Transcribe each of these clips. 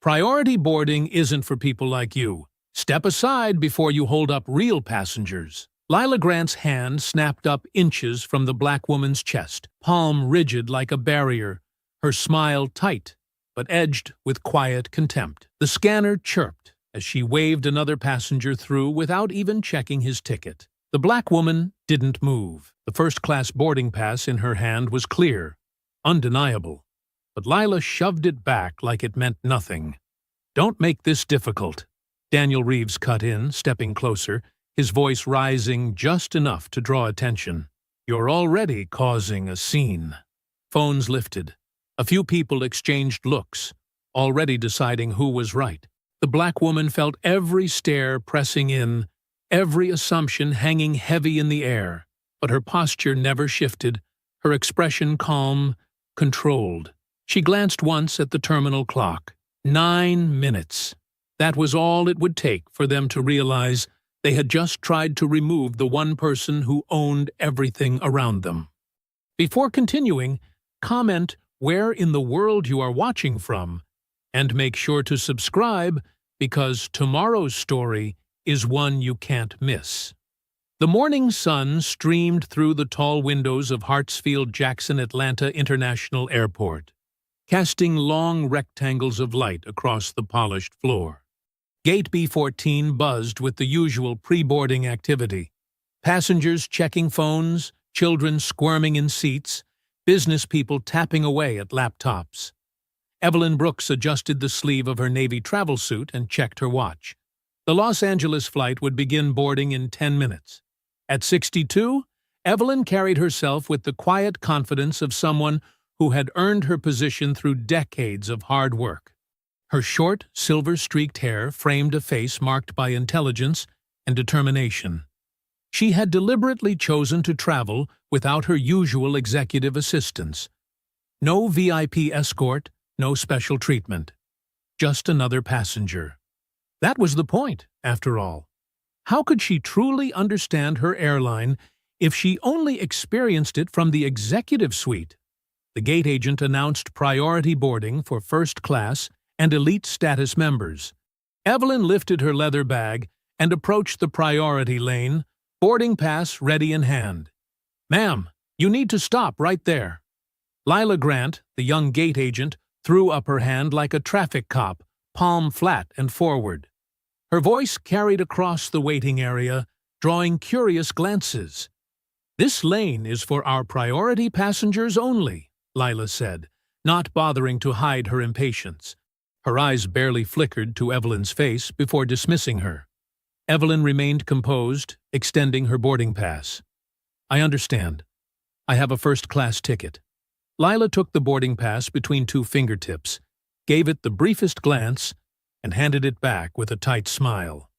Priority boarding isn't for people like you. Step aside before you hold up real passengers. Lila Grant's hand snapped up inches from the black woman's chest, palm rigid like a barrier, her smile tight, but edged with quiet contempt. The scanner chirped as she waved another passenger through without even checking his ticket. The black woman didn't move. The first-class boarding pass in her hand was clear, undeniable, but Lila shoved it back like it meant nothing. "Don't make this difficult," Daniel Reeves cut in, stepping closer, his voice rising just enough to draw attention. "You're already causing a scene." Phones lifted. A few people exchanged looks, already deciding who was right. The black woman felt every stare pressing in, every assumption hanging heavy in the air, but her posture never shifted, her expression calm, controlled. She glanced once at the terminal clock. 9 minutes. That was all it would take for them to realize they had just tried to remove the one person who owned everything around them. Before continuing, comment where in the world you are watching from, and make sure to subscribe because tomorrow's story is one you can't miss. The morning sun streamed through the tall windows of Hartsfield-Jackson Atlanta International Airport, casting long rectangles of light across the polished floor. Gate B14 buzzed with the usual pre-boarding activity. Passengers checking phones, children squirming in seats, business people tapping away at laptops. Evelyn Brooks adjusted the sleeve of her Navy travel suit and checked her watch. The Los Angeles flight would begin boarding in 10 minutes. At 62, Evelyn carried herself with the quiet confidence of someone who had earned her position through decades of hard work. Her short, silver-streaked hair framed a face marked by intelligence and determination. She had deliberately chosen to travel without her usual executive assistance. No VIP escort, no special treatment. Just another passenger. That was the point, after all. How could she truly understand her airline if she only experienced it from the executive suite? The gate agent announced priority boarding for first class and elite status members. Evelyn lifted her leather bag and approached the priority lane, boarding pass ready in hand. "Ma'am, you need to stop right there." Lila Grant, the young gate agent, threw up her hand like a traffic cop, palm flat and forward. Her voice carried across the waiting area, drawing curious glances. "This lane is for our priority passengers only," Lila said, not bothering to hide her impatience. Her eyes barely flickered to Evelyn's face before dismissing her. Evelyn remained composed, extending her boarding pass. "I understand. I have a first-class ticket." Lila took the boarding pass between two fingertips, gave it the briefest glance, and handed it back with a tight smile.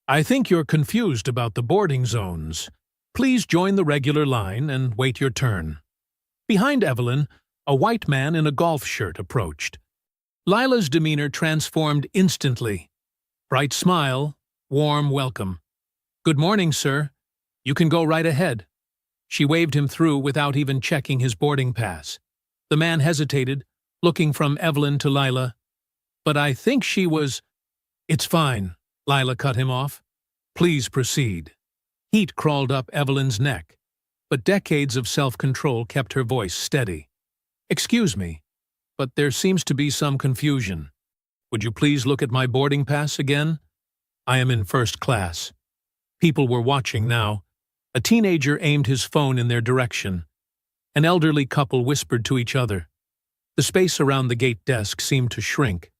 "I think you're confused about the boarding zones. Please join the regular line and wait your turn." Behind Evelyn, a white man in a golf shirt approached. Lila's demeanor transformed instantly. Bright smile, warm welcome. "Good morning, sir. You can go right ahead." She waved him through without even checking his boarding pass. The man hesitated, looking from Evelyn to Lila. "But I think she was—" "It's fine," Lila cut him off. "Please proceed." Heat crawled up Evelyn's neck, but decades of self-control kept her voice steady. "Excuse me, but there seems to be some confusion. Would you please look at my boarding pass again? I am in first class." People were watching now. A teenager aimed his phone in their direction. An elderly couple whispered to each other. The space around the gate desk seemed to shrink.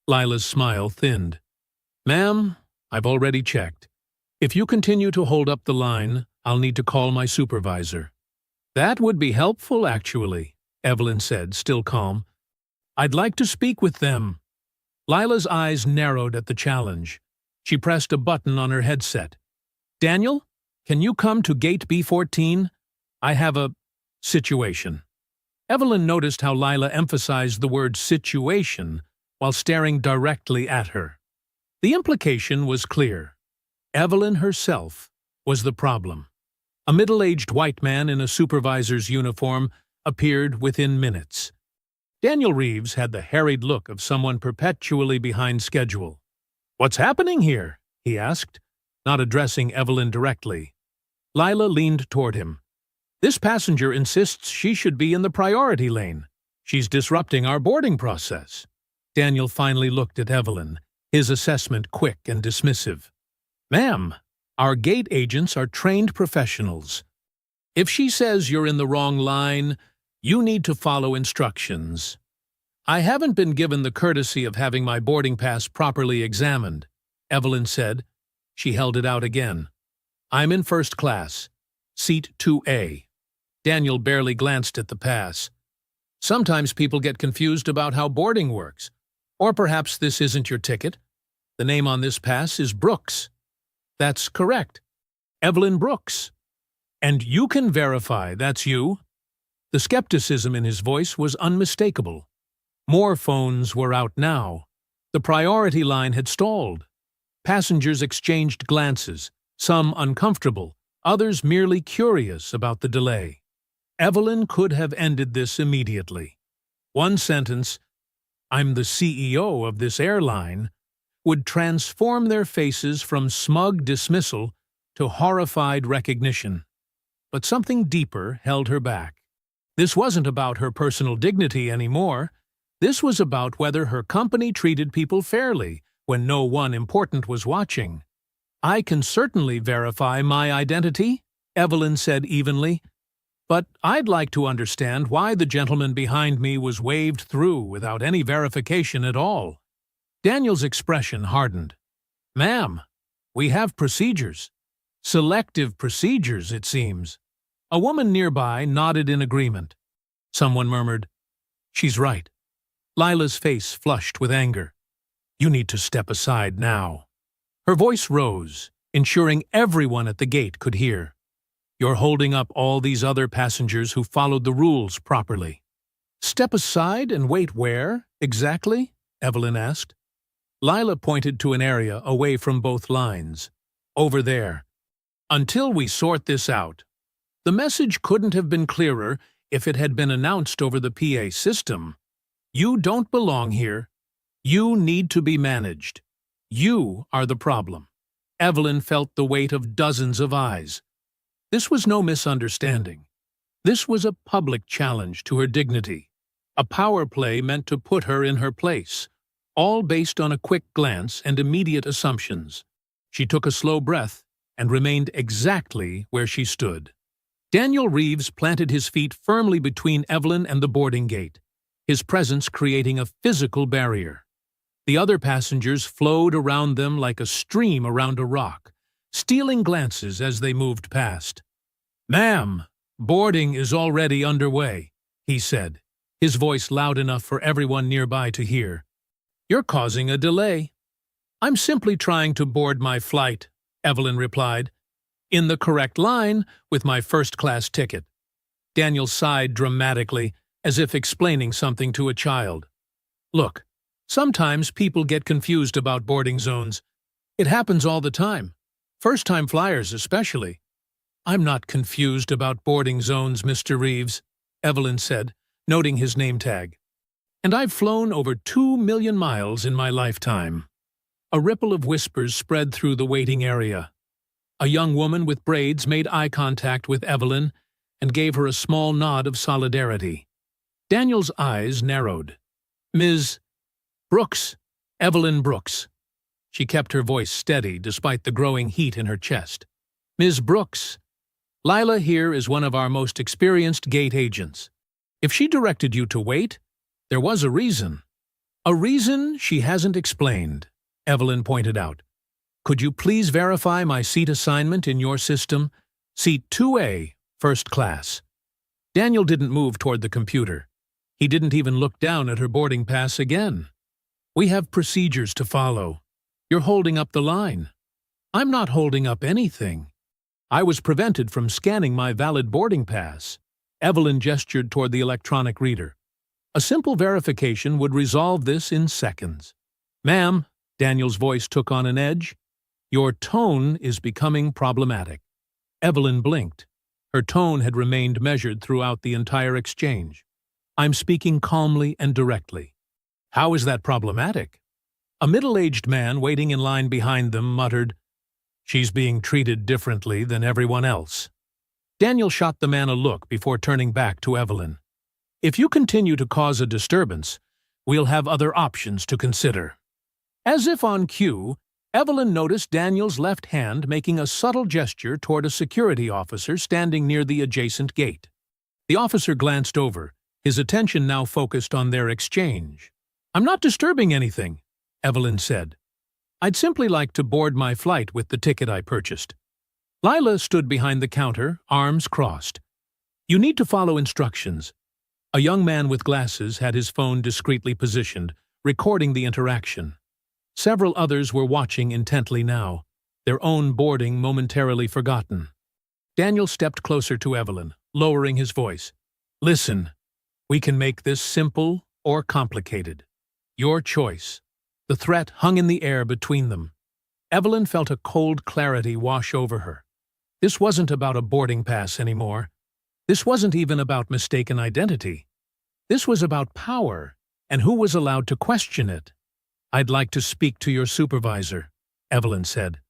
Lila's smile thinned. "Ma'am, I've already checked. If you continue to hold up the line, I'll need to call my supervisor." "That would be helpful, actually," Evelyn said, still calm. "I'd like to speak with them." Lila's eyes narrowed at the challenge. She pressed a button on her headset. "Daniel, can you come to gate B14? I have a situation." Evelyn noticed how Lila emphasized the word situation while staring directly at her. The implication was clear. Evelyn herself was the problem. A middle-aged white man in a supervisor's uniform appeared within minutes. Daniel Reeves had the harried look of someone perpetually behind schedule. "What's happening here?" he asked, not addressing Evelyn directly. Lila leaned toward him. "This passenger insists she should be in the priority lane. She's disrupting our boarding process." Daniel finally looked at Evelyn, his assessment quick and dismissive. "Ma'am, our gate agents are trained professionals. If she says you're in the wrong line, you need to follow instructions. I haven't been given the courtesy of having my boarding pass properly examined," Evelyn said. She held it out again. "I'm in first class, seat 2A. Daniel barely glanced at the pass. "Sometimes people get confused about how boarding works. Or perhaps this isn't your ticket. The name on this pass is Brooks." "That's correct. Evelyn Brooks. And you can verify that's you?" The skepticism in his voice was unmistakable. More phones were out now. The priority line had stalled. Passengers exchanged glances, some uncomfortable, others merely curious about the delay. Evelyn could have ended this immediately. One sentence, "I'm the CEO of this airline," would transform their faces from smug dismissal to horrified recognition. But something deeper held her back. This wasn't about her personal dignity anymore. This was about whether her company treated people fairly when no one important was watching. "I can certainly verify my identity," Evelyn said evenly, "but I'd like to understand why the gentleman behind me was waved through without any verification at all." Daniel's expression hardened. "Ma'am, we have procedures. Selective procedures, it seems." A woman nearby nodded in agreement. Someone murmured, "She's right." Lila's face flushed with anger. "You need to step aside now." Her voice rose, ensuring everyone at the gate could hear. "You're holding up all these other passengers who followed the rules properly." "Step aside and wait where, exactly?" Evelyn asked. Lila pointed to an area away from both lines. "Over there. Until we sort this out." The message couldn't have been clearer if it had been announced over the PA system. "You don't belong here. You need to be managed. You are the problem." Evelyn felt the weight of dozens of eyes. This was no misunderstanding. This was a public challenge to her dignity, a power play meant to put her in her place, all based on a quick glance and immediate assumptions. She took a slow breath and remained exactly where she stood. Daniel Reeves planted his feet firmly between Evelyn and the boarding gate, his presence creating a physical barrier. The other passengers flowed around them like a stream around a rock, stealing glances as they moved past. "Ma'am, boarding is already underway," he said, his voice loud enough for everyone nearby to hear. "You're causing a delay." "I'm simply trying to board my flight," Evelyn replied. "In the correct line with my first-class ticket." Daniel sighed dramatically, as if explaining something to a child. "Look, sometimes people get confused about boarding zones. It happens all the time, first-time flyers especially." "I'm not confused about boarding zones, Mr. Reeves," Evelyn said, noting his name tag. "And I've flown over 2 million miles in my lifetime." A ripple of whispers spread through the waiting area. A young woman with braids made eye contact with Evelyn and gave her a small nod of solidarity. Daniel's eyes narrowed. "Ms. Brooks, Evelyn Brooks." She kept her voice steady despite the growing heat in her chest. "Ms. Brooks, Lila here is one of our most experienced gate agents. If she directed you to wait, there was a reason." "A reason she hasn't explained," Evelyn pointed out. "Could you please verify my seat assignment in your system? Seat 2A, first class." Daniel didn't move toward the computer. He didn't even look down at her boarding pass again. "We have procedures to follow. You're holding up the line." "I'm not holding up anything. I was prevented from scanning my valid boarding pass." Evelyn gestured toward the electronic reader. "A simple verification would resolve this in seconds." "Ma'am," Daniel's voice took on an edge, "your tone is becoming problematic." Evelyn blinked. Her tone had remained measured throughout the entire exchange. I'm speaking calmly and directly. How is that problematic? A middle-aged man waiting in line behind them muttered, "She's being treated differently than everyone else." Daniel shot the man a look before turning back to Evelyn. "If you continue to cause a disturbance, we'll have other options to consider." As if on cue, Evelyn noticed Daniel's left hand making a subtle gesture toward a security officer standing near the adjacent gate. The officer glanced over, his attention now focused on their exchange. "I'm not disturbing anything," Evelyn said. "I'd simply like to board my flight with the ticket I purchased." Lila stood behind the counter, arms crossed. "You need to follow instructions." A young man with glasses had his phone discreetly positioned, recording the interaction. Several others were watching intently now, their own boarding momentarily forgotten. Daniel stepped closer to Evelyn, lowering his voice. "Listen, we can make this simple or complicated. Your choice." The threat hung in the air between them. Evelyn felt a cold clarity wash over her. This wasn't about a boarding pass anymore. This wasn't even about mistaken identity. This was about power, and who was allowed to question it. "I'd like to speak to your supervisor," Evelyn said.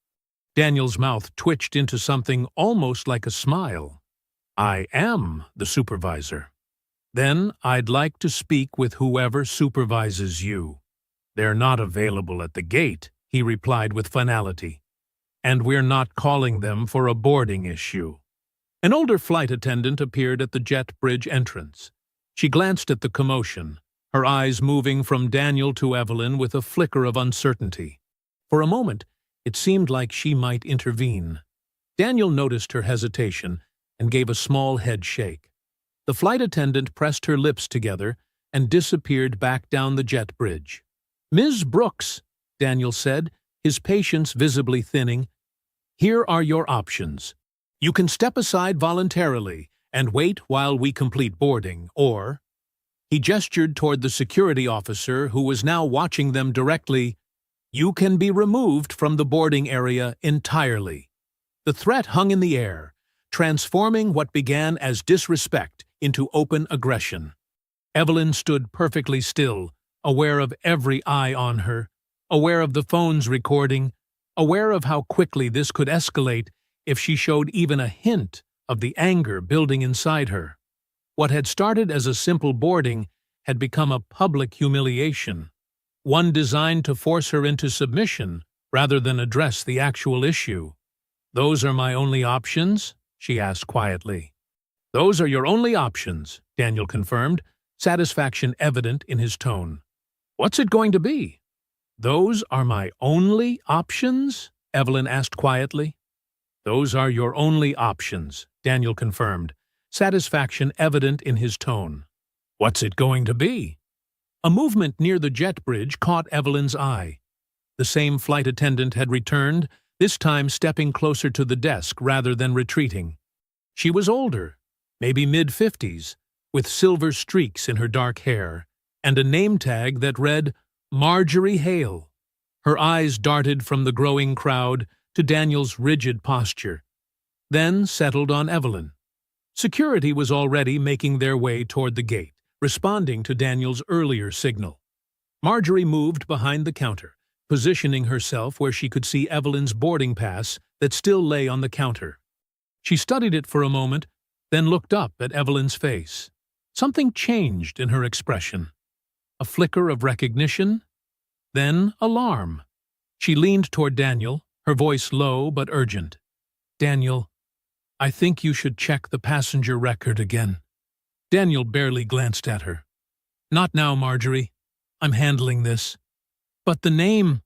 Daniel's mouth twitched into something almost like a smile. "I am the supervisor." "Then I'd like to speak with whoever supervises you." "They're not available at the gate," he replied with finality. "And we're not calling them for a boarding issue." An older flight attendant appeared at the jet bridge entrance. She glanced at the commotion, her eyes moving from Daniel to Evelyn with a flicker of uncertainty. For a moment, it seemed like she might intervene. Daniel noticed her hesitation and gave a small head shake. The flight attendant pressed her lips together and disappeared back down the jet bridge. "Ms. Brooks," Daniel said, his patience visibly thinning, "here are your options. You can step aside voluntarily and wait while we complete boarding, or—" He gestured toward the security officer who was now watching them directly, "you can be removed from the boarding area entirely." The threat hung in the air, transforming what began as disrespect into open aggression. Evelyn stood perfectly still, aware of every eye on her, aware of the phone's recording, aware of how quickly this could escalate if she showed even a hint of the anger building inside her. What had started as a simple boarding had become a public humiliation, one designed to force her into submission rather than address the actual issue. "Those are my only options?" she asked quietly. "Those are your only options," Daniel confirmed, satisfaction evident in his tone. "What's it going to be?" "Those are my only options?" Evelyn asked quietly. "Those are your only options," Daniel confirmed, satisfaction evident in his tone. "What's it going to be?" A movement near the jet bridge caught Evelyn's eye. The same flight attendant had returned, this time stepping closer to the desk rather than retreating. She was older, maybe mid-50s, with silver streaks in her dark hair, and a name tag that read, "Marjorie Hale." Her eyes darted from the growing crowd to Daniel's rigid posture, then settled on Evelyn. Security was already making their way toward the gate, responding to Daniel's earlier signal. Marjorie moved behind the counter, positioning herself where she could see Evelyn's boarding pass that still lay on the counter. She studied it for a moment, then looked up at Evelyn's face. Something changed in her expression. A flicker of recognition, then alarm. She leaned toward Daniel, her voice low but urgent. "Daniel, I think you should check the passenger record again." Daniel barely glanced at her. "Not now, Marjorie. I'm handling this." "But the name—"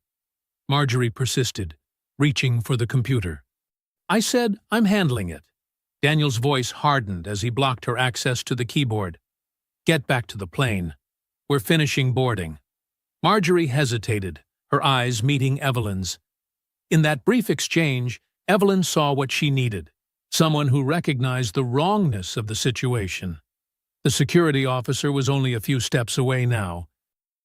Marjorie persisted, reaching for the computer. "I said I'm handling it." Daniel's voice hardened as he blocked her access to the keyboard. "Get back to the plane. We're finishing boarding." Marjorie hesitated, her eyes meeting Evelyn's. In that brief exchange, Evelyn saw what she needed, someone who recognized the wrongness of the situation. The security officer was only a few steps away now.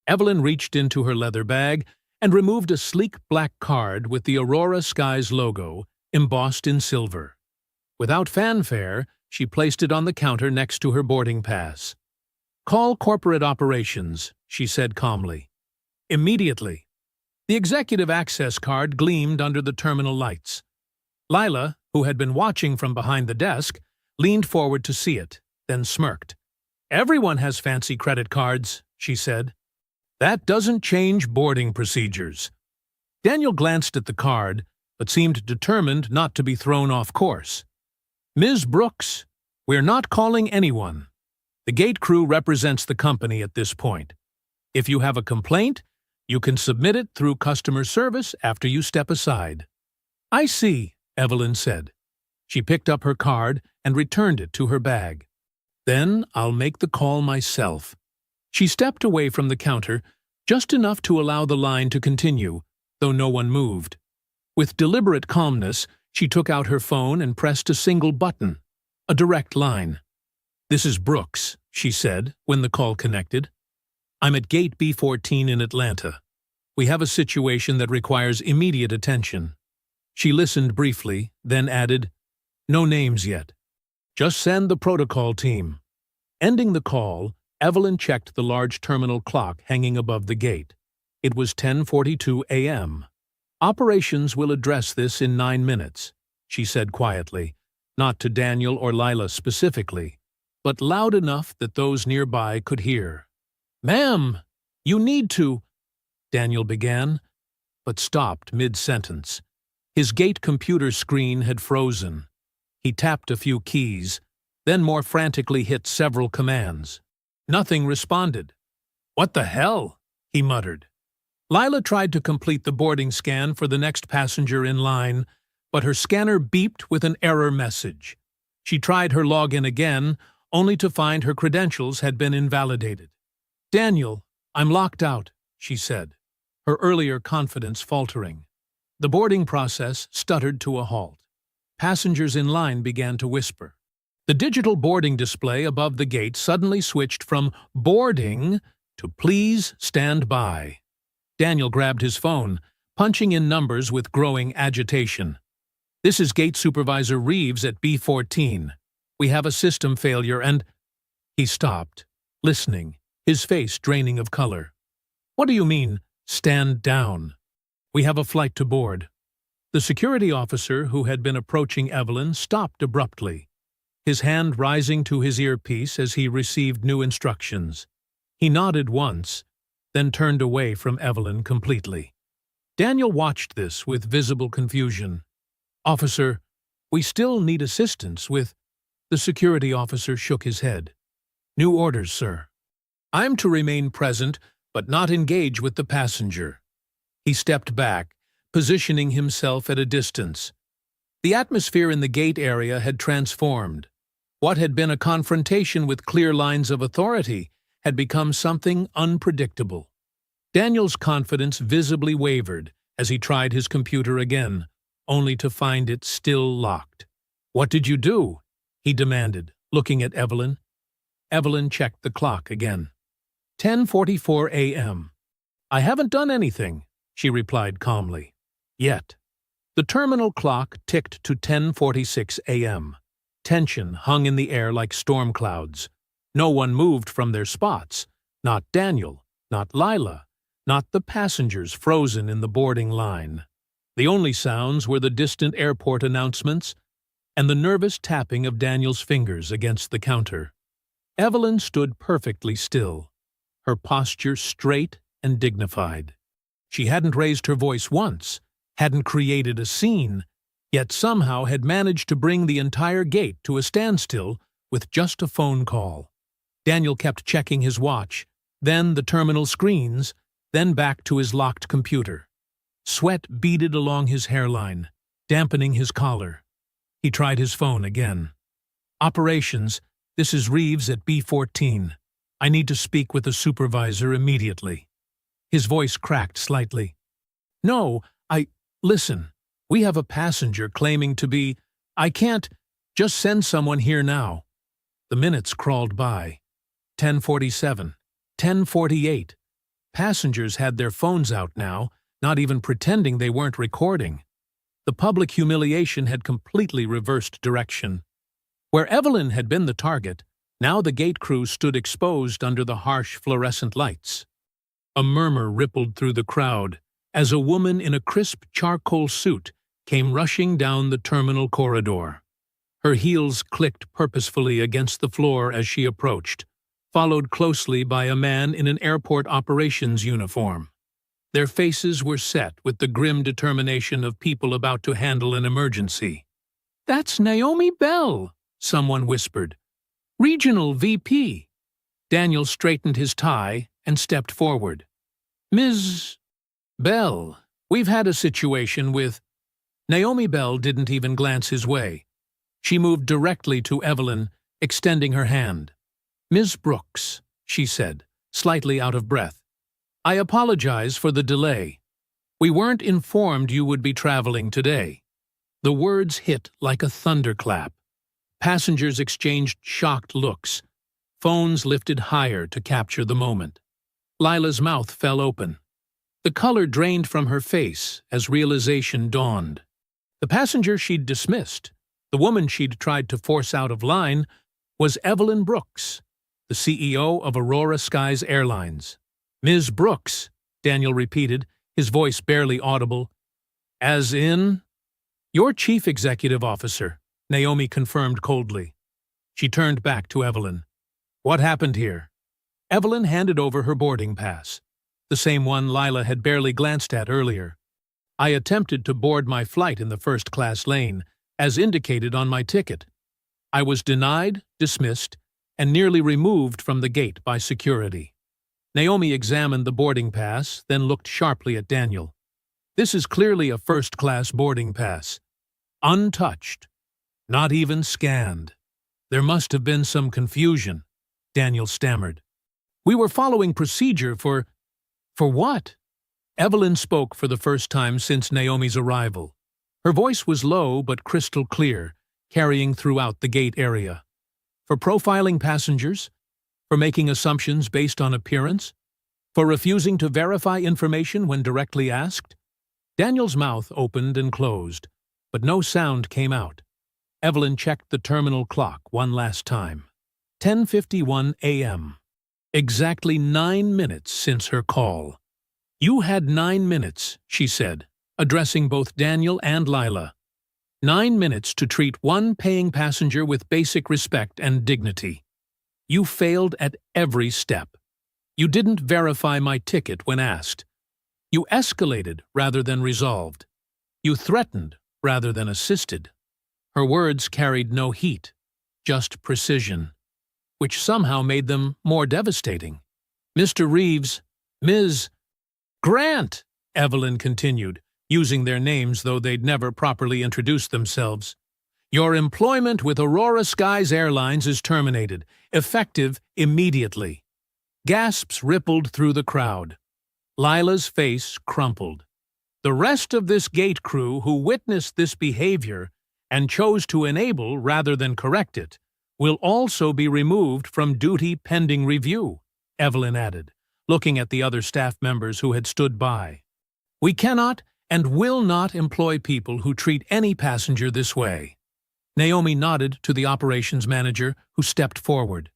Evelyn reached into her leather bag and removed a sleek black card with the Aurora Skies logo embossed in silver. Without fanfare, she placed it on the counter next to her boarding pass. Call corporate operations, she said calmly. Immediately. The executive access card gleamed under the terminal lights. Lila, who had been watching from behind the desk, leaned forward to see it, then smirked. Everyone has fancy credit cards, she said. That doesn't change boarding procedures. Daniel glanced at the card, but seemed determined not to be thrown off course. Ms. Brooks, we're not calling anyone. The gate crew represents the company at this point. If you have a complaint, you can submit it through customer service after you step aside. I see, Evelyn said. She picked up her card and returned it to her bag. Then I'll make the call myself. She stepped away from the counter, just enough to allow the line to continue, though no one moved. With deliberate calmness, she took out her phone and pressed a single button, a direct line. This is Brooks, she said, when the call connected. I'm at Gate B14 in Atlanta. We have a situation that requires immediate attention. She listened briefly, then added, No names yet. Just send the protocol team. Ending the call, Evelyn checked the large terminal clock hanging above the gate. It was 10:42 a.m. Operations will address this in 9 minutes, she said quietly, not to Daniel or Lila specifically, but loud enough that those nearby could hear. Ma'am, you need to, Daniel began, but stopped mid-sentence. His gate computer screen had frozen. He tapped a few keys, then more frantically hit several commands. Nothing responded. What the hell? He muttered. Lila tried to complete the boarding scan for the next passenger in line, but her scanner beeped with an error message. She tried her login again, only to find her credentials had been invalidated. Daniel, I'm locked out, she said, her earlier confidence faltering. The boarding process stuttered to a halt. Passengers in line began to whisper. The digital boarding display above the gate suddenly switched from boarding to please stand by. Daniel grabbed his phone, punching in numbers with growing agitation. This is Gate Supervisor Reeves at B14. We have a system failure and… He stopped, listening, his face draining of color. What do you mean, stand down? We have a flight to board. The security officer who had been approaching Evelyn stopped abruptly, his hand rising to his earpiece as he received new instructions. He nodded once, then turned away from Evelyn completely. Daniel watched this with visible confusion. Officer, we still need assistance with… The security officer shook his head. New orders, sir. I'm to remain present, but not engage with the passenger. He stepped back, positioning himself at a distance. The atmosphere in the gate area had transformed. What had been a confrontation with clear lines of authority had become something unpredictable. Daniel's confidence visibly wavered as he tried his computer again, only to find it still locked. What did you do? He demanded, looking at Evelyn. Evelyn checked the clock again. 10:44 a.m. I haven't done anything, she replied calmly. Yet. The terminal clock ticked to 10:46 a.m. Tension hung in the air like storm clouds. No one moved from their spots. Not Daniel, not Lila, not the passengers frozen in the boarding line. The only sounds were the distant airport announcements and the nervous tapping of Daniel's fingers against the counter. Evelyn stood perfectly still, her posture straight and dignified. She hadn't raised her voice once, hadn't created a scene, yet somehow had managed to bring the entire gate to a standstill with just a phone call. Daniel kept checking his watch, then the terminal screens, then back to his locked computer. Sweat beaded along his hairline, dampening his collar. He tried his phone again. Operations, this is Reeves at B14. I need to speak with the supervisor immediately. His voice cracked slightly. No, listen, we have a passenger claiming to be… I can't… Just send someone here now. The minutes crawled by. 10:47, 10:48. Passengers had their phones out now, not even pretending they weren't recording. The public humiliation had completely reversed direction. Where Evelyn had been the target, Now the gate crew stood exposed under the harsh fluorescent lights. A murmur rippled through the crowd as a woman in a crisp charcoal suit came rushing down the terminal corridor. Her heels clicked purposefully against the floor as she approached, followed closely by a man in an airport operations uniform. Their faces were set with the grim determination of people about to handle an emergency. "That's Naomi Bell," someone whispered. "Regional VP." Daniel straightened his tie and stepped forward. "Ms. Bell, we've had a situation with—" Naomi Bell didn't even glance his way. She moved directly to Evelyn, extending her hand. "Ms. Brooks," she said, slightly out of breath, "I apologize for the delay. We weren't informed you would be traveling today." The words hit like a thunderclap. Passengers exchanged shocked looks. Phones lifted higher to capture the moment. Lila's mouth fell open. The color drained from her face as realization dawned. The passenger she'd dismissed, the woman she'd tried to force out of line, was Evelyn Brooks, the CEO of Aurora Skies Airlines. "Ms. Brooks," Daniel repeated, his voice barely audible. "As in?" "Your chief executive officer," Naomi confirmed coldly. She turned back to Evelyn. "What happened here?" Evelyn handed over her boarding pass, the same one Lila had barely glanced at earlier. "I attempted to board my flight in the first-class lane, as indicated on my ticket. I was denied, dismissed, and nearly removed from the gate by security." Naomi examined the boarding pass, then looked sharply at Daniel. "This is clearly a first-class boarding pass. Untouched. Not even scanned. There must have been some confusion," Daniel stammered. "We were following procedure for what?" Evelyn spoke for the first time since Naomi's arrival. Her voice was low but crystal clear, carrying throughout the gate area. "For profiling passengers? For making assumptions based on appearance? For refusing to verify information when directly asked?" Daniel's mouth opened and closed, but no sound came out. Evelyn checked the terminal clock one last time. 10:51 a.m. Exactly 9 minutes since her call. "You had 9 minutes," she said, addressing both Daniel and Lila. 9 minutes to treat one paying passenger with basic respect and dignity. You failed at every step. You didn't verify my ticket when asked. You escalated rather than resolved. You threatened rather than assisted. Her words carried no heat, just precision, which somehow made them more devastating. "Mr. Reeves, Ms. Grant," Evelyn continued, using their names though they'd never properly introduced themselves. "Your employment with Aurora Skies Airlines is terminated, effective immediately." Gasps rippled through the crowd. Lila's face crumpled. "The rest of this gate crew who witnessed this behavior and chose to enable rather than correct it will also be removed from duty pending review," Evelyn added, looking at the other staff members who had stood by. "We cannot and will not employ people who treat any passenger this way." Naomi nodded to the operations manager, who stepped forward.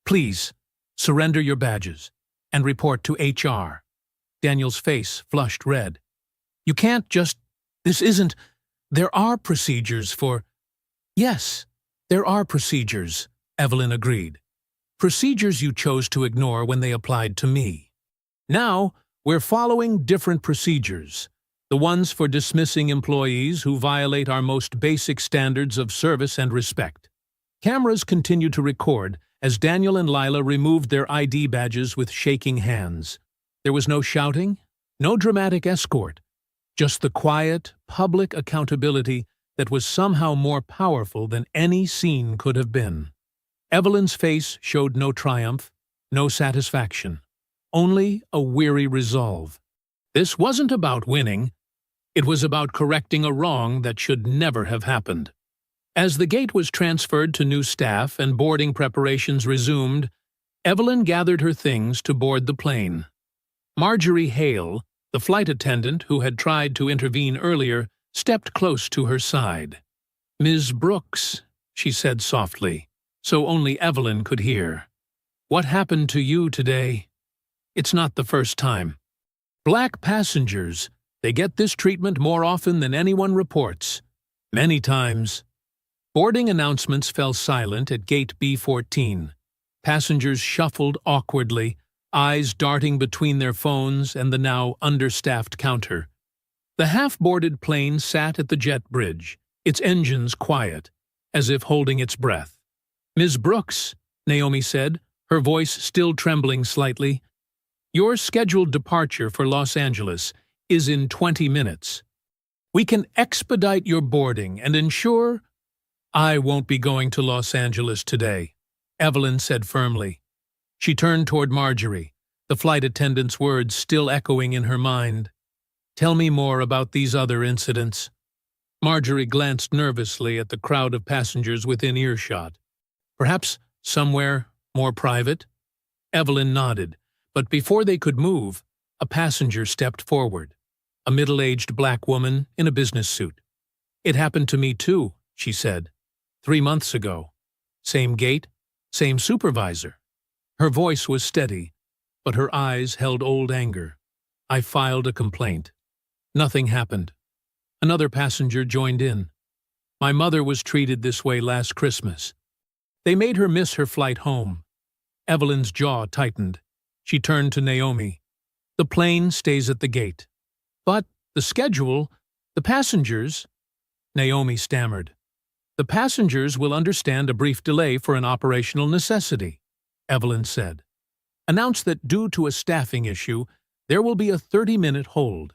"Please, surrender your badges and report to HR." Daniel's face flushed red. "You can't just— This isn't— There are procedures for—" "Yes, there are procedures," Evelyn agreed. "Procedures you chose to ignore when they applied to me. Now, we're following different procedures. The ones for dismissing employees who violate our most basic standards of service and respect." Cameras continued to record as Daniel and Lila removed their ID badges with shaking hands. There was no shouting, no dramatic escort, just the quiet, public accountability that was somehow more powerful than any scene could have been. Evelyn's face showed no triumph, no satisfaction, only a weary resolve. This wasn't about winning. It was about correcting a wrong that should never have happened. As the gate was transferred to new staff and boarding preparations resumed, Evelyn gathered her things to board the plane. Marjorie Hale, the flight attendant who had tried to intervene earlier, stepped close to her side. "Ms. Brooks," she said softly, so only Evelyn could hear. "What happened to you today?" "It's not the first time." "Black passengers. They get this treatment more often than anyone reports." "Many times." Boarding announcements fell silent at gate B14. Passengers shuffled awkwardly, eyes darting between their phones and the now understaffed counter. The half-boarded plane sat at the jet bridge, its engines quiet, as if holding its breath. "Ms. Brooks," Naomi said, her voice still trembling slightly, "your scheduled departure for Los Angeles is in 20 minutes. We can expedite your boarding and ensure—" "I won't be going to Los Angeles today," Evelyn said firmly. She turned toward Marjorie, the flight attendant's words still echoing in her mind. "Tell me more about these other incidents." Marjorie glanced nervously at the crowd of passengers within earshot. "Perhaps somewhere more private?" Evelyn nodded, but before they could move, a passenger stepped forward, a middle-aged black woman in a business suit. "It happened to me too," she said. 3 months ago. Same gate, same supervisor." Her voice was steady, but her eyes held old anger. "I filed a complaint. Nothing happened." Another passenger joined in. "My mother was treated this way last Christmas. They made her miss her flight home." Evelyn's jaw tightened. She turned to Naomi. "The plane stays at the gate." "But the schedule, the passengers—" Naomi stammered. "The passengers will understand a brief delay for an operational necessity," Evelyn said. "Announce that due to a staffing issue, there will be a 30-minute hold.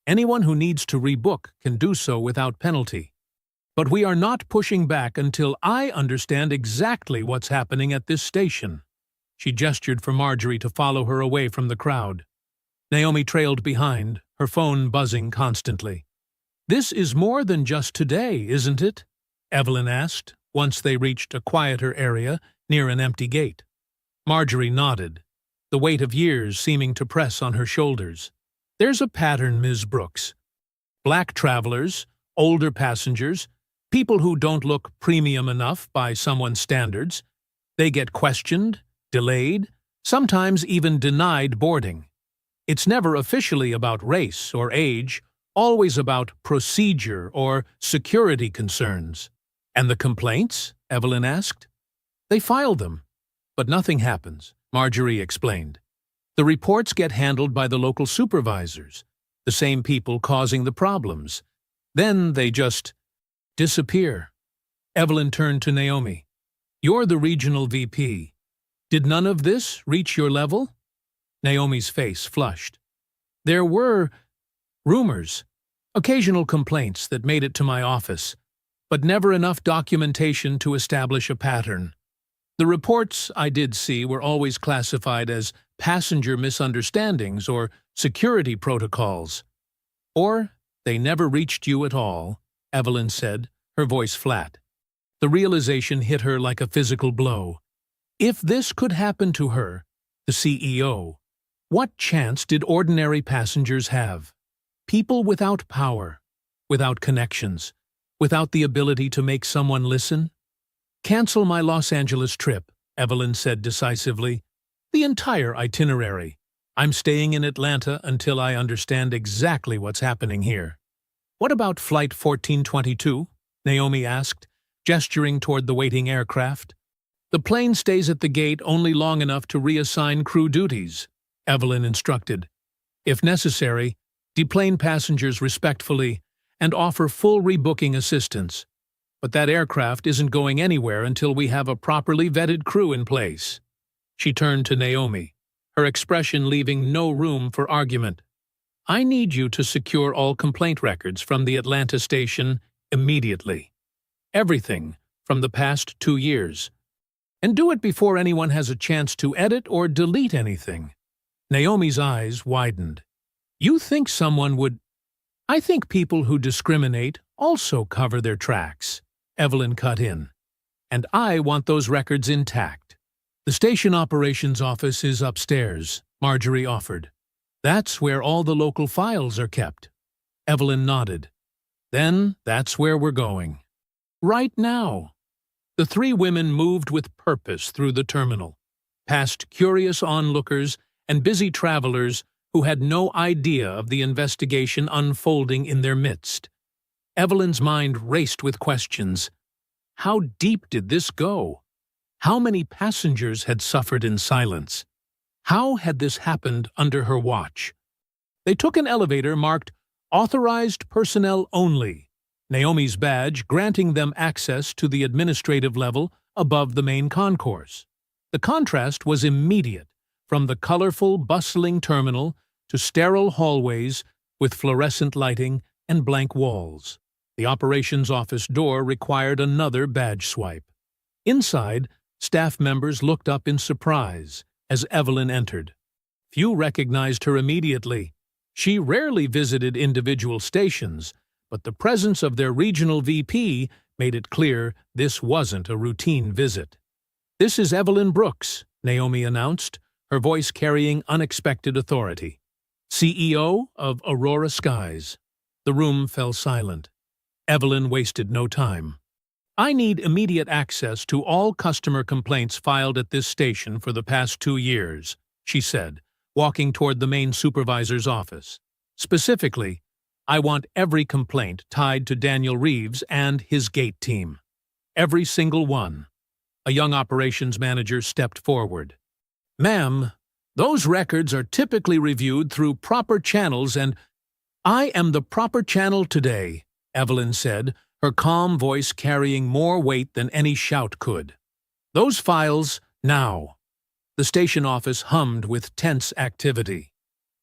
Anyone who needs to rebook can do so without penalty. But we are not pushing back until I understand exactly what's happening at this station." She gestured for Marjorie to follow her away from the crowd. Naomi trailed behind, her phone buzzing constantly. "This is more than just today, isn't it?" Evelyn asked, once they reached a quieter area near an empty gate. Marjorie nodded, the weight of years seeming to press on her shoulders. "There's a pattern, Ms. Brooks. Black travelers, older passengers, people who don't look premium enough by someone's standards, they get questioned, delayed, sometimes even denied boarding. It's never officially about race or age, always about procedure or security concerns." "And the complaints?" Evelyn asked. "They file them, but nothing happens," Marjorie explained. "The reports get handled by the local supervisors, the same people causing the problems. Then they just disappear." Evelyn turned to Naomi. "You're the regional VP. Did none of this reach your level?" Naomi's face flushed. "There were rumors, occasional complaints that made it to my office, but never enough documentation to establish a pattern. The reports I did see were always classified as passenger misunderstandings or security protocols. Or they never reached you at all," Evelyn said, her voice flat. The realization hit her like a physical blow. If this could happen to her, the CEO, what chance did ordinary passengers have? People without power, without connections, without the ability to make someone listen? "Cancel my Los Angeles trip," Evelyn said decisively. "The entire itinerary. I'm staying in Atlanta until I understand exactly what's happening here." "What about Flight 1422? Naomi asked, gesturing toward the waiting aircraft. "The plane stays at the gate only long enough to reassign crew duties," Evelyn instructed. "If necessary, deplane passengers respectfully and offer full rebooking assistance. But that aircraft isn't going anywhere until we have a properly vetted crew in place." She turned to Naomi, her expression leaving no room for argument. "I need you to secure all complaint records from the Atlanta station immediately. Everything from the past 2 years. And do it before anyone has a chance to edit or delete anything." Naomi's eyes widened. "You think someone would—" "I think people who discriminate also cover their tracks," Evelyn cut in. "And I want those records intact." "The station operations office is upstairs," Marjorie offered. "That's where all the local files are kept." Evelyn nodded. "Then that's where we're going." "Right now." The three women moved with purpose through the terminal, past curious onlookers and busy travelers who had no idea of the investigation unfolding in their midst. Evelyn's mind raced with questions. How deep did this go? How many passengers had suffered in silence? How had this happened under her watch? They took an elevator marked Authorized Personnel Only, Naomi's badge granting them access to the administrative level above the main concourse. The contrast was immediate, from the colorful, bustling terminal to sterile hallways with fluorescent lighting and blank walls. The operations office door required another badge swipe. Inside, staff members looked up in surprise as Evelyn entered. Few recognized her immediately. She rarely visited individual stations, but the presence of their regional VP made it clear this wasn't a routine visit. "This is Evelyn Brooks," Naomi announced, her voice carrying unexpected authority. "CEO of Aurora Skies." The room fell silent. Evelyn wasted no time. "I need immediate access to all customer complaints filed at this station for the past 2 years," she said, walking toward the main supervisor's office. "Specifically, I want every complaint tied to Daniel Reeves and his gate team. Every single one." A young operations manager stepped forward. "Ma'am, those records are typically reviewed through proper channels and—" "I am the proper channel today," Evelyn said, her calm voice carrying more weight than any shout could. "Those files, now." The station office hummed with tense activity.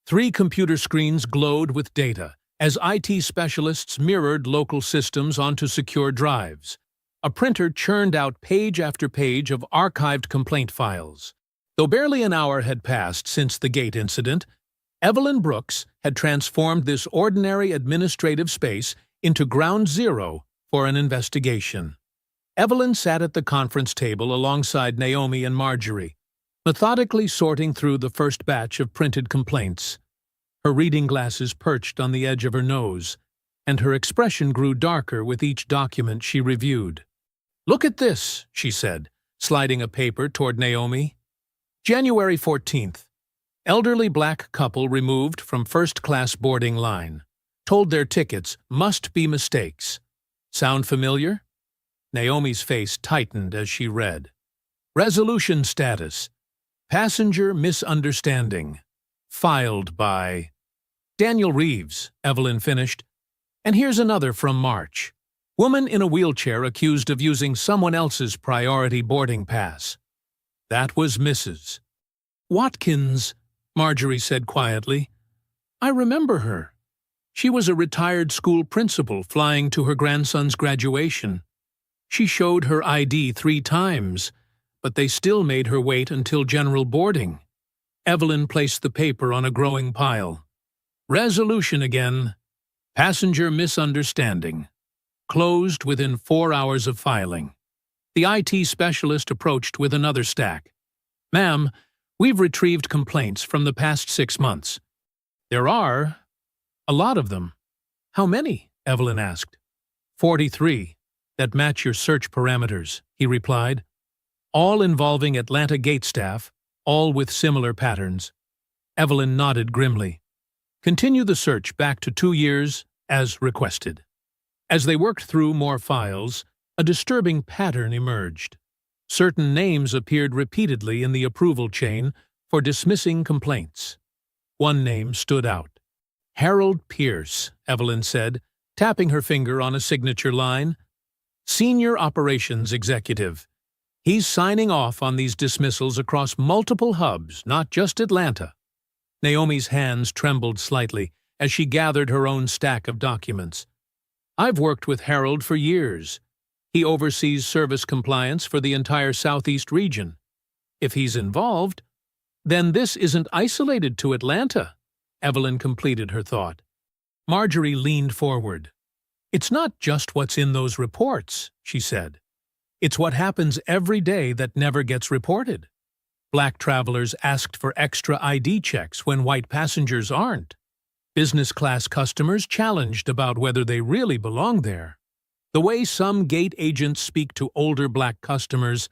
3 computer screens glowed with data as IT specialists mirrored local systems onto secure drives. A printer churned out page after page of archived complaint files. Though barely an hour had passed since the gate incident, Evelyn Brooks had transformed this ordinary administrative space into ground zero for an investigation. Evelyn sat at the conference table alongside Naomi and Marjorie, methodically sorting through the first batch of printed complaints. Her reading glasses perched on the edge of her nose, and her expression grew darker with each document she reviewed. "Look at this," she said, sliding a paper toward Naomi. "January 14th. Elderly black couple removed from first-class boarding line. Told their tickets must be mistakes. Sound familiar?" Naomi's face tightened as she read. "Resolution status. Passenger misunderstanding. Filed by—" "Daniel Reeves," Evelyn finished. "And here's another from March. Woman in a wheelchair accused of using someone else's priority boarding pass." That was Mrs. "Watkins," Marjorie said quietly. "I remember her. She was a retired school principal flying to her grandson's graduation. She showed her ID 3 times, but they still made her wait until general boarding." Evelyn placed the paper on a growing pile. "Resolution again. Passenger misunderstanding. Closed within 4 hours of filing." The IT specialist approached with another stack. "Ma'am, we've retrieved complaints from the past 6 months. There are a lot of them." "How many?" Evelyn asked. 43, that match your search parameters," he replied. "All involving Atlanta gate staff, all with similar patterns." Evelyn nodded grimly. "Continue the search back to 2 years, as requested." As they worked through more files, a disturbing pattern emerged. Certain names appeared repeatedly in the approval chain for dismissing complaints. One name stood out. "Harold Pierce," Evelyn said, tapping her finger on a signature line. "Senior Operations Executive. He's signing off on these dismissals across multiple hubs, not just Atlanta." Naomi's hands trembled slightly as she gathered her own stack of documents. "I've worked with Harold for years. He oversees service compliance for the entire Southeast region. If he's involved, then this isn't isolated to Atlanta." Evelyn completed her thought. Marjorie leaned forward. "It's not just what's in those reports," she said. "It's what happens every day that never gets reported. Black travelers asked for extra ID checks when white passengers aren't. Business class customers challenged about whether they really belong there. The way some gate agents speak to older black customers,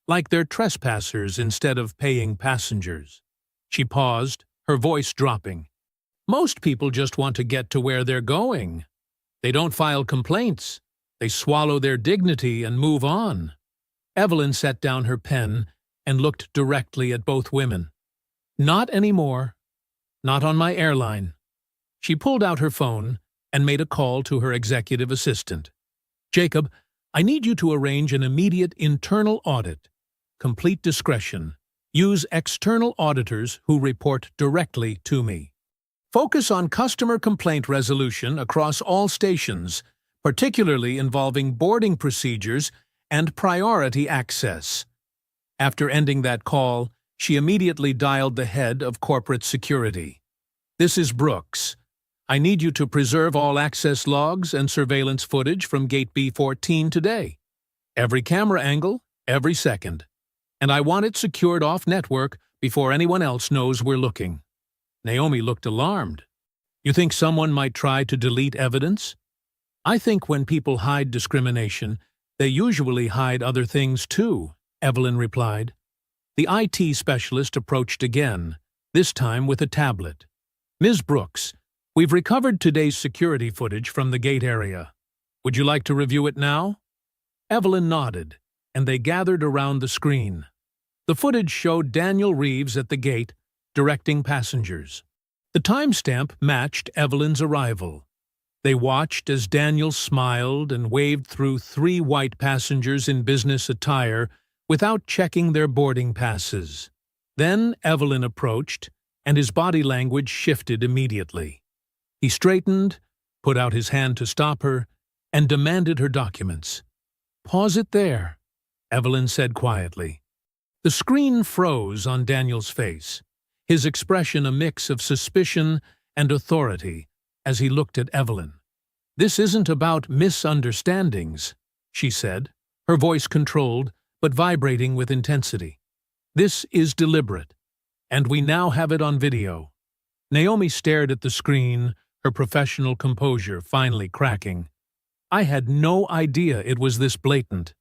like they're trespassers instead of paying passengers. She paused, her voice dropping. Most people just want to get to where they're going. They don't file complaints. They swallow their dignity and move on. Evelyn set down her pen and looked directly at both women. Not anymore. Not on my airline. She pulled out her phone and made a call to her executive assistant. Jacob, I need you to arrange an immediate internal audit. Complete discretion. Use external auditors who report directly to me. Focus on customer complaint resolution across all stations, particularly involving boarding procedures and priority access. After ending that call, she immediately dialed the head of corporate security. This is Brooks. I need you to preserve all access logs and surveillance footage from Gate B14 today. Every camera angle, every second. And I want it secured off-network before anyone else knows we're looking. Naomi looked alarmed. You think someone might try to delete evidence? I think when people hide discrimination, they usually hide other things too, Evelyn replied. The IT specialist approached again, this time with a tablet. Ms. Brooks, we've recovered today's security footage from the gate area. Would you like to review it now? Evelyn nodded, and they gathered around the screen. The footage showed Daniel Reeves at the gate, directing passengers. The timestamp matched Evelyn's arrival. They watched as Daniel smiled and waved through 3 white passengers in business attire without checking their boarding passes. Then Evelyn approached, and his body language shifted immediately. He straightened, put out his hand to stop her, and demanded her documents. Pause it there, Evelyn said quietly. The screen froze on Daniel's face, his expression a mix of suspicion and authority as he looked at Evelyn. This isn't about misunderstandings, she said, her voice controlled but vibrating with intensity. This is deliberate, and we now have it on video. Naomi stared at the screen, her professional composure finally cracking. I had no idea it was this blatant.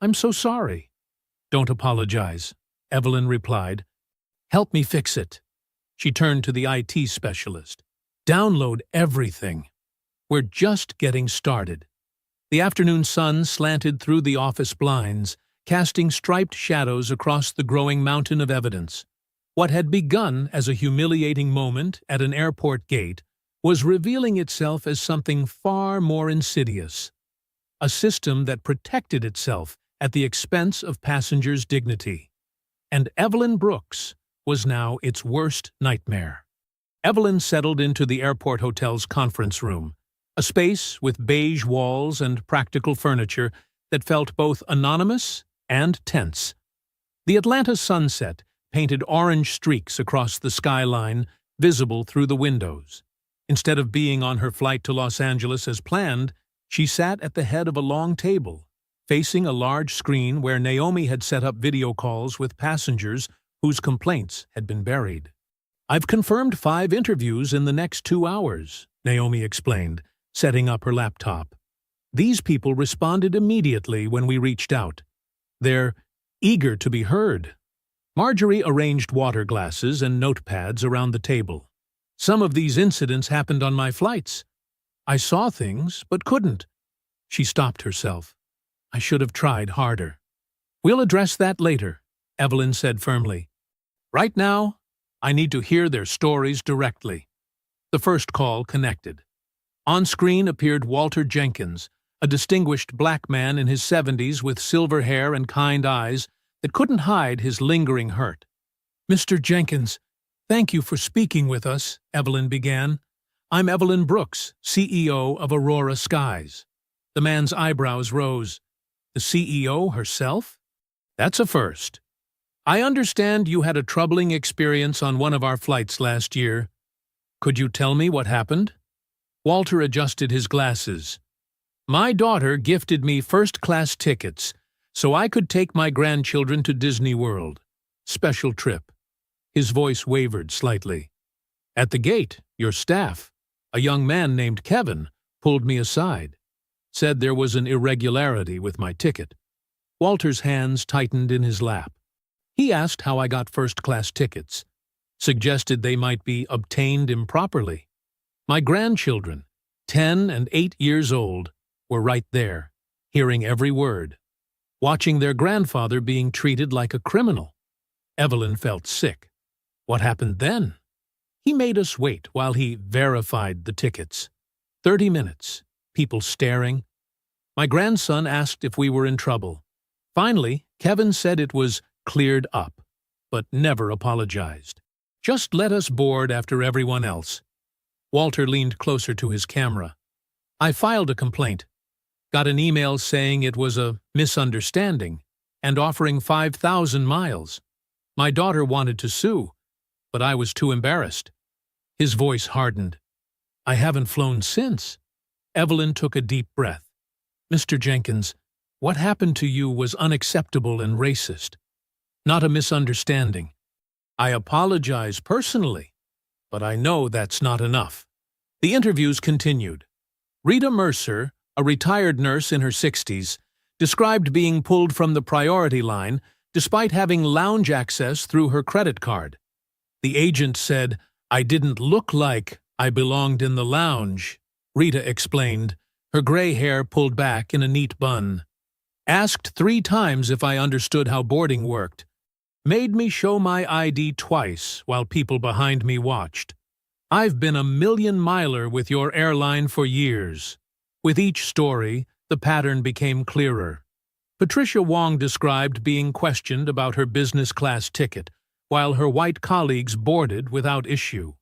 I'm so sorry. Don't apologize, Evelyn replied. Help me fix it. She turned to the IT specialist. Download everything. We're just getting started. The afternoon sun slanted through the office blinds, casting striped shadows across the growing mountain of evidence. What had begun as a humiliating moment at an airport gate was revealing itself as something far more insidious. A system that protected itself at the expense of passengers' dignity. And Evelyn Brooks was now its worst nightmare. Evelyn settled into the airport hotel's conference room, a space with beige walls and practical furniture that felt both anonymous and tense. The Atlanta sunset painted orange streaks across the skyline, visible through the windows. Instead of being on her flight to Los Angeles as planned, she sat at the head of a long table, facing a large screen where Naomi had set up video calls with passengers whose complaints had been buried. I've confirmed 5 interviews in the next 2 hours, Naomi explained, setting up her laptop. These people responded immediately when we reached out. They're eager to be heard. Marjorie arranged water glasses and notepads around the table. Some of these incidents happened on my flights. I saw things, but couldn't. She stopped herself. I should have tried harder. We'll address that later, Evelyn said firmly. Right now, I need to hear their stories directly. The first call connected. On screen appeared Walter Jenkins, a distinguished black man in his 70s with silver hair and kind eyes that couldn't hide his lingering hurt. Mr. Jenkins, thank you for speaking with us, Evelyn began. I'm Evelyn Brooks, CEO of Aurora Skies. The man's eyebrows rose. The CEO herself? That's a first. I understand you had a troubling experience on one of our flights last year. Could you tell me what happened? Walter adjusted his glasses. My daughter gifted me first-class tickets so I could take my grandchildren to Disney World. Special trip. His voice wavered slightly. At the gate, your staff, a young man named Kevin, pulled me aside. said there was an irregularity with my ticket. Walter's hands tightened in his lap. He asked how I got first-class tickets, suggested they might be obtained improperly. My grandchildren, 10 and 8 years old, were right there, hearing every word, watching their grandfather being treated like a criminal. Evelyn felt sick. What happened then? He made us wait while he verified the tickets. 30 minutes, people staring. My grandson asked if we were in trouble. Finally, Kevin said it was cleared up, but never apologized. Just let us board after everyone else. Walter leaned closer to his camera. I filed a complaint. Got an email saying it was a misunderstanding and offering 5,000 miles. My daughter wanted to sue, but I was too embarrassed. His voice hardened. I haven't flown since. Evelyn took a deep breath. Mr. Jenkins, what happened to you was unacceptable and racist. Not a misunderstanding. I apologize personally, but I know that's not enough. The interviews continued. Rita Mercer, a retired nurse in her 60s, described being pulled from the priority line despite having lounge access through her credit card. The agent said, I didn't look like I belonged in the lounge, Rita explained, her gray hair pulled back in a neat bun. Asked 3 times if I understood how boarding worked. Made me show my ID twice while people behind me watched. I've been a million-miler with your airline for years. With each story, the pattern became clearer. Patricia Wong described being questioned about her business-class ticket, while her white colleagues boarded without issue.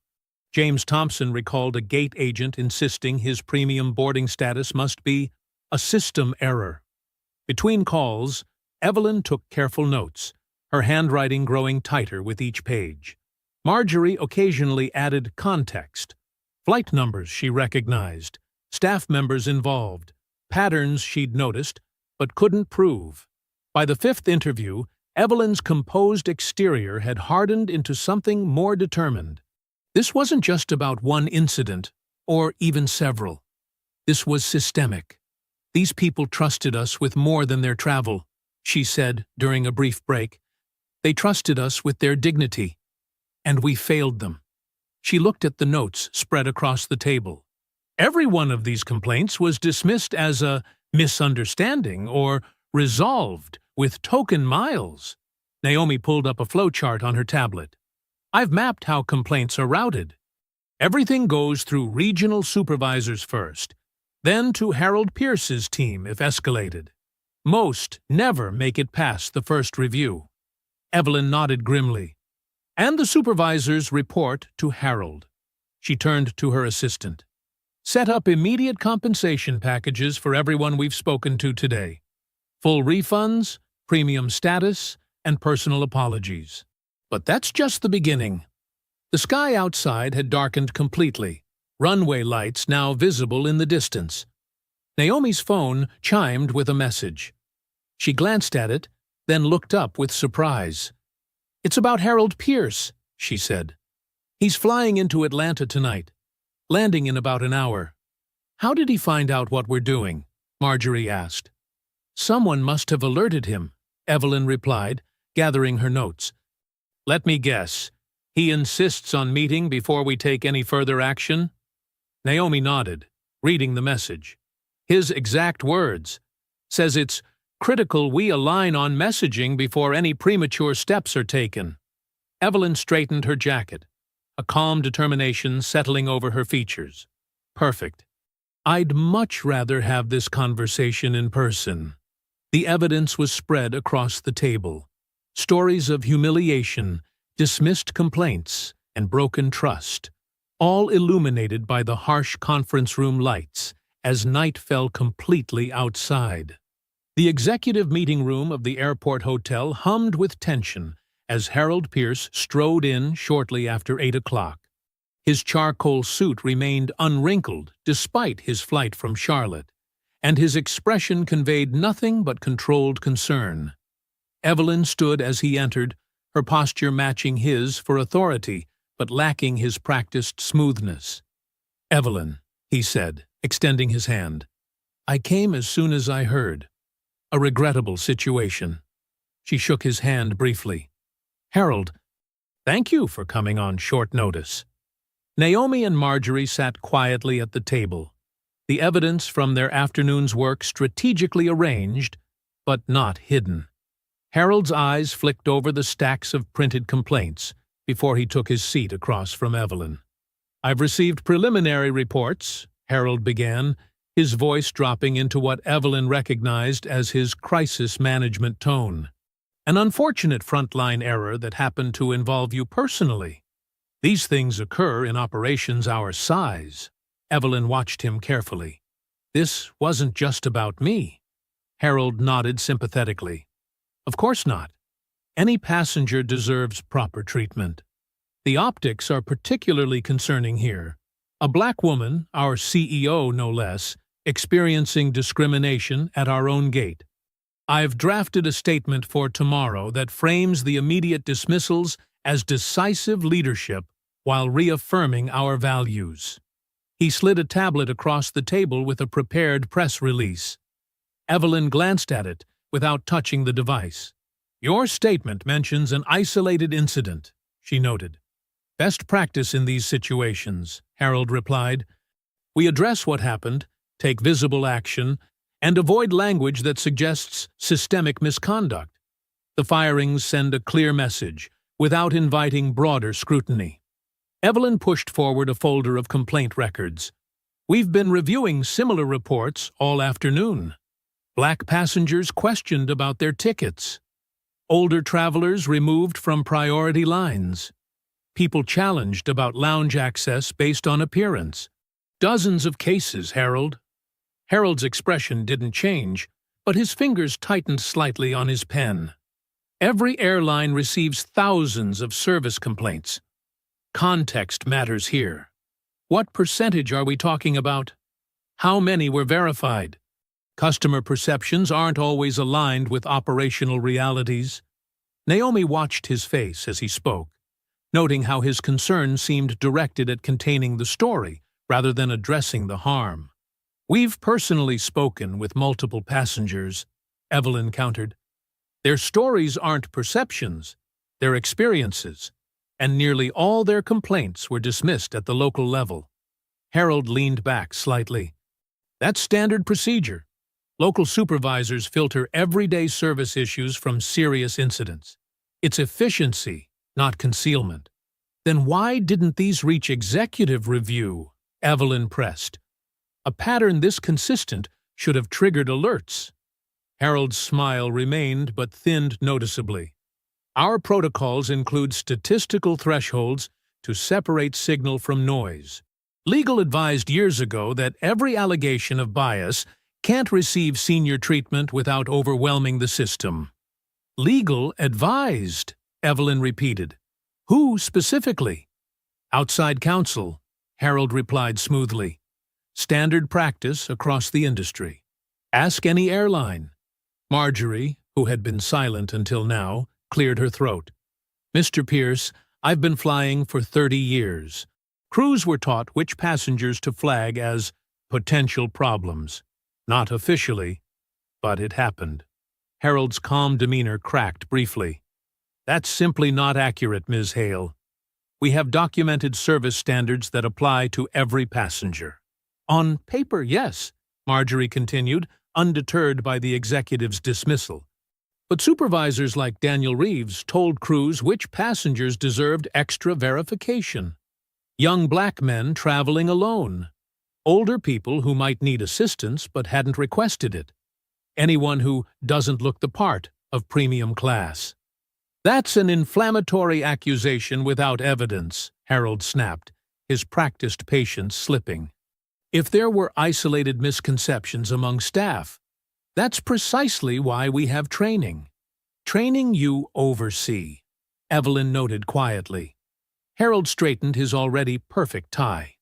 James Thompson recalled a gate agent insisting his premium boarding status must be a system error. Between calls, Evelyn took careful notes, her handwriting growing tighter with each page. Marjorie occasionally added context. Flight numbers she recognized, staff members involved, patterns she'd noticed but couldn't prove. By the 5th interview, Evelyn's composed exterior had hardened into something more determined. This wasn't just about one incident, or even several. This was systemic. These people trusted us with more than their travel, she said during a brief break. They trusted us with their dignity, and we failed them. She looked at the notes spread across the table. Every one of these complaints was dismissed as a misunderstanding or resolved with token miles. Naomi pulled up a flowchart on her tablet. I've mapped how complaints are routed. Everything goes through regional supervisors first, then to Harold Pierce's team if escalated. Most never make it past the first review. Evelyn nodded grimly. And the supervisors report to Harold. She turned to her assistant. Set up immediate compensation packages for everyone we've spoken to today. Full refunds, premium status, and personal apologies. But that's just the beginning. The sky outside had darkened completely, runway lights now visible in the distance. Naomi's phone chimed with a message. She glanced at it, then looked up with surprise. It's about Harold Pierce, she said. He's flying into Atlanta tonight, landing in about an hour. How did he find out what we're doing? Marjorie asked. Someone must have alerted him, Evelyn replied, gathering her notes. Let me guess. He insists on meeting before we take any further action? Naomi nodded, reading the message. His exact words. Says it's critical we align on messaging before any premature steps are taken. Evelyn straightened her jacket, a calm determination settling over her features. Perfect. I'd much rather have this conversation in person. The evidence was spread across the table. Stories of humiliation, dismissed complaints, and broken trust, all illuminated by the harsh conference room lights as night fell completely outside. The executive meeting room of the airport hotel hummed with tension as Harold Pierce strode in shortly after 8 o'clock. His charcoal suit remained unwrinkled despite his flight from Charlotte, and his expression conveyed nothing but controlled concern. Evelyn stood as he entered, her posture matching his for authority, but lacking his practiced smoothness. Evelyn, he said, extending his hand. I came as soon as I heard. A regrettable situation. She shook his hand briefly. Harold, thank you for coming on short notice. Naomi and Marjorie sat quietly at the table, the evidence from their afternoon's work strategically arranged, but not hidden. Harold's eyes flicked over the stacks of printed complaints before he took his seat across from Evelyn. I've received preliminary reports, Harold began, his voice dropping into what Evelyn recognized as his crisis management tone. An unfortunate frontline error that happened to involve you personally. These things occur in operations our size. Evelyn watched him carefully. This wasn't just about me. Harold nodded sympathetically. Of course not. Any passenger deserves proper treatment. The optics are particularly concerning here. A black woman, our CEO no less, experiencing discrimination at our own gate. I've drafted a statement for tomorrow that frames the immediate dismissals as decisive leadership while reaffirming our values. He slid a tablet across the table with a prepared press release. Evelyn glanced at it without touching the device. Your statement mentions an isolated incident, she noted. Best practice in these situations, Harold replied. We address what happened, take visible action, and avoid language that suggests systemic misconduct. The firings send a clear message, without inviting broader scrutiny. Evelyn pushed forward a folder of complaint records. We've been reviewing similar reports all afternoon. Black passengers questioned about their tickets. Older travelers removed from priority lines. People challenged about lounge access based on appearance. Dozens of cases, Harold. Harold's expression didn't change, but his fingers tightened slightly on his pen. Every airline receives thousands of service complaints. Context matters here. What percentage are we talking about? How many were verified? Customer perceptions aren't always aligned with operational realities. Naomi watched his face as he spoke, noting how his concern seemed directed at containing the story rather than addressing the harm. We've personally spoken with multiple passengers, Evelyn countered. Their stories aren't perceptions, they're experiences, and nearly all their complaints were dismissed at the local level. Harold leaned back slightly. That's standard procedure. Local supervisors filter everyday service issues from serious incidents. It's efficiency, not concealment. Then why didn't these reach executive review? Evelyn pressed. A pattern this consistent should have triggered alerts. Harold's smile remained but thinned noticeably. Our protocols include statistical thresholds to separate signal from noise. Legal advised years ago that every allegation of bias can't receive senior treatment without overwhelming the system. Legal advised, Evelyn repeated. Who specifically? Outside counsel, Harold replied smoothly. Standard practice across the industry. Ask any airline. Marjorie, who had been silent until now, cleared her throat. Mr. Pierce, I've been flying for 30 years. Crews were taught which passengers to flag as potential problems. Not officially, but it happened. Harold's calm demeanor cracked briefly. That's simply not accurate, Ms. Hale. We have documented service standards that apply to every passenger. On paper, yes, Marjorie continued, undeterred by the executive's dismissal. But supervisors like Daniel Reeves told crews which passengers deserved extra verification. Young black men traveling alone. Older people who might need assistance but hadn't requested it. Anyone who doesn't look the part of premium class. That's an inflammatory accusation without evidence, Harold snapped, his practiced patience slipping. If there were isolated misconceptions among staff, that's precisely why we have training. Training you oversee, Evelyn noted quietly. Harold straightened his already perfect tie.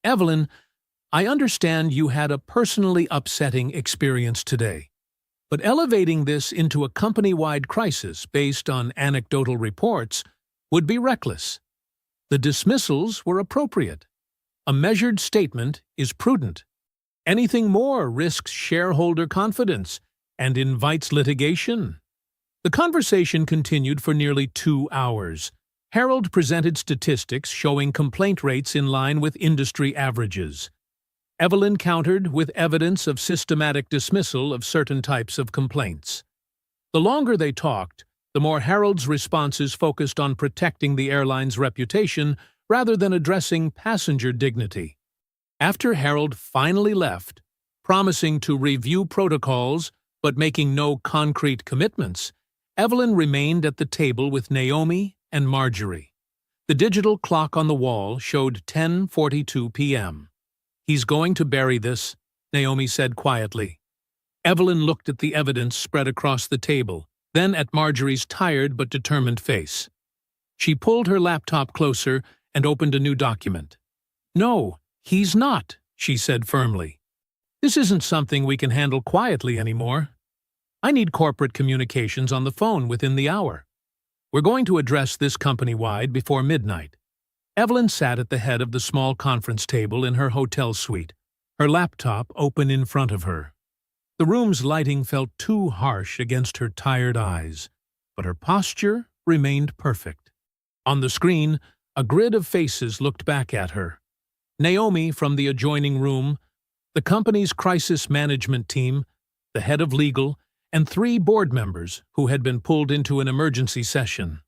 Evelyn, I understand you had a personally upsetting experience today, but elevating this into a company-wide crisis based on anecdotal reports would be reckless. The dismissals were appropriate. A measured statement is prudent. Anything more risks shareholder confidence and invites litigation. The conversation continued for nearly 2 hours. Harold presented statistics showing complaint rates in line with industry averages. Evelyn countered with evidence of systematic dismissal of certain types of complaints. The longer they talked, the more Harold's responses focused on protecting the airline's reputation rather than addressing passenger dignity. After Harold finally left, promising to review protocols but making no concrete commitments, Evelyn remained at the table with Naomi and Marjorie. The digital clock on the wall showed 10:42 p.m. "He's going to bury this," Naomi said quietly. Evelyn looked at the evidence spread across the table, then at Marjorie's tired but determined face. She pulled her laptop closer and opened a new document. "No, he's not," she said firmly. "This isn't something we can handle quietly anymore. I need corporate communications on the phone within the hour. We're going to address this company-wide before midnight." Evelyn sat at the head of the small conference table in her hotel suite, her laptop open in front of her. The room's lighting felt too harsh against her tired eyes, but her posture remained perfect. On the screen, a grid of faces looked back at her. Naomi from the adjoining room, the company's crisis management team, the head of legal, and 3 board members who had been pulled into an emergency session.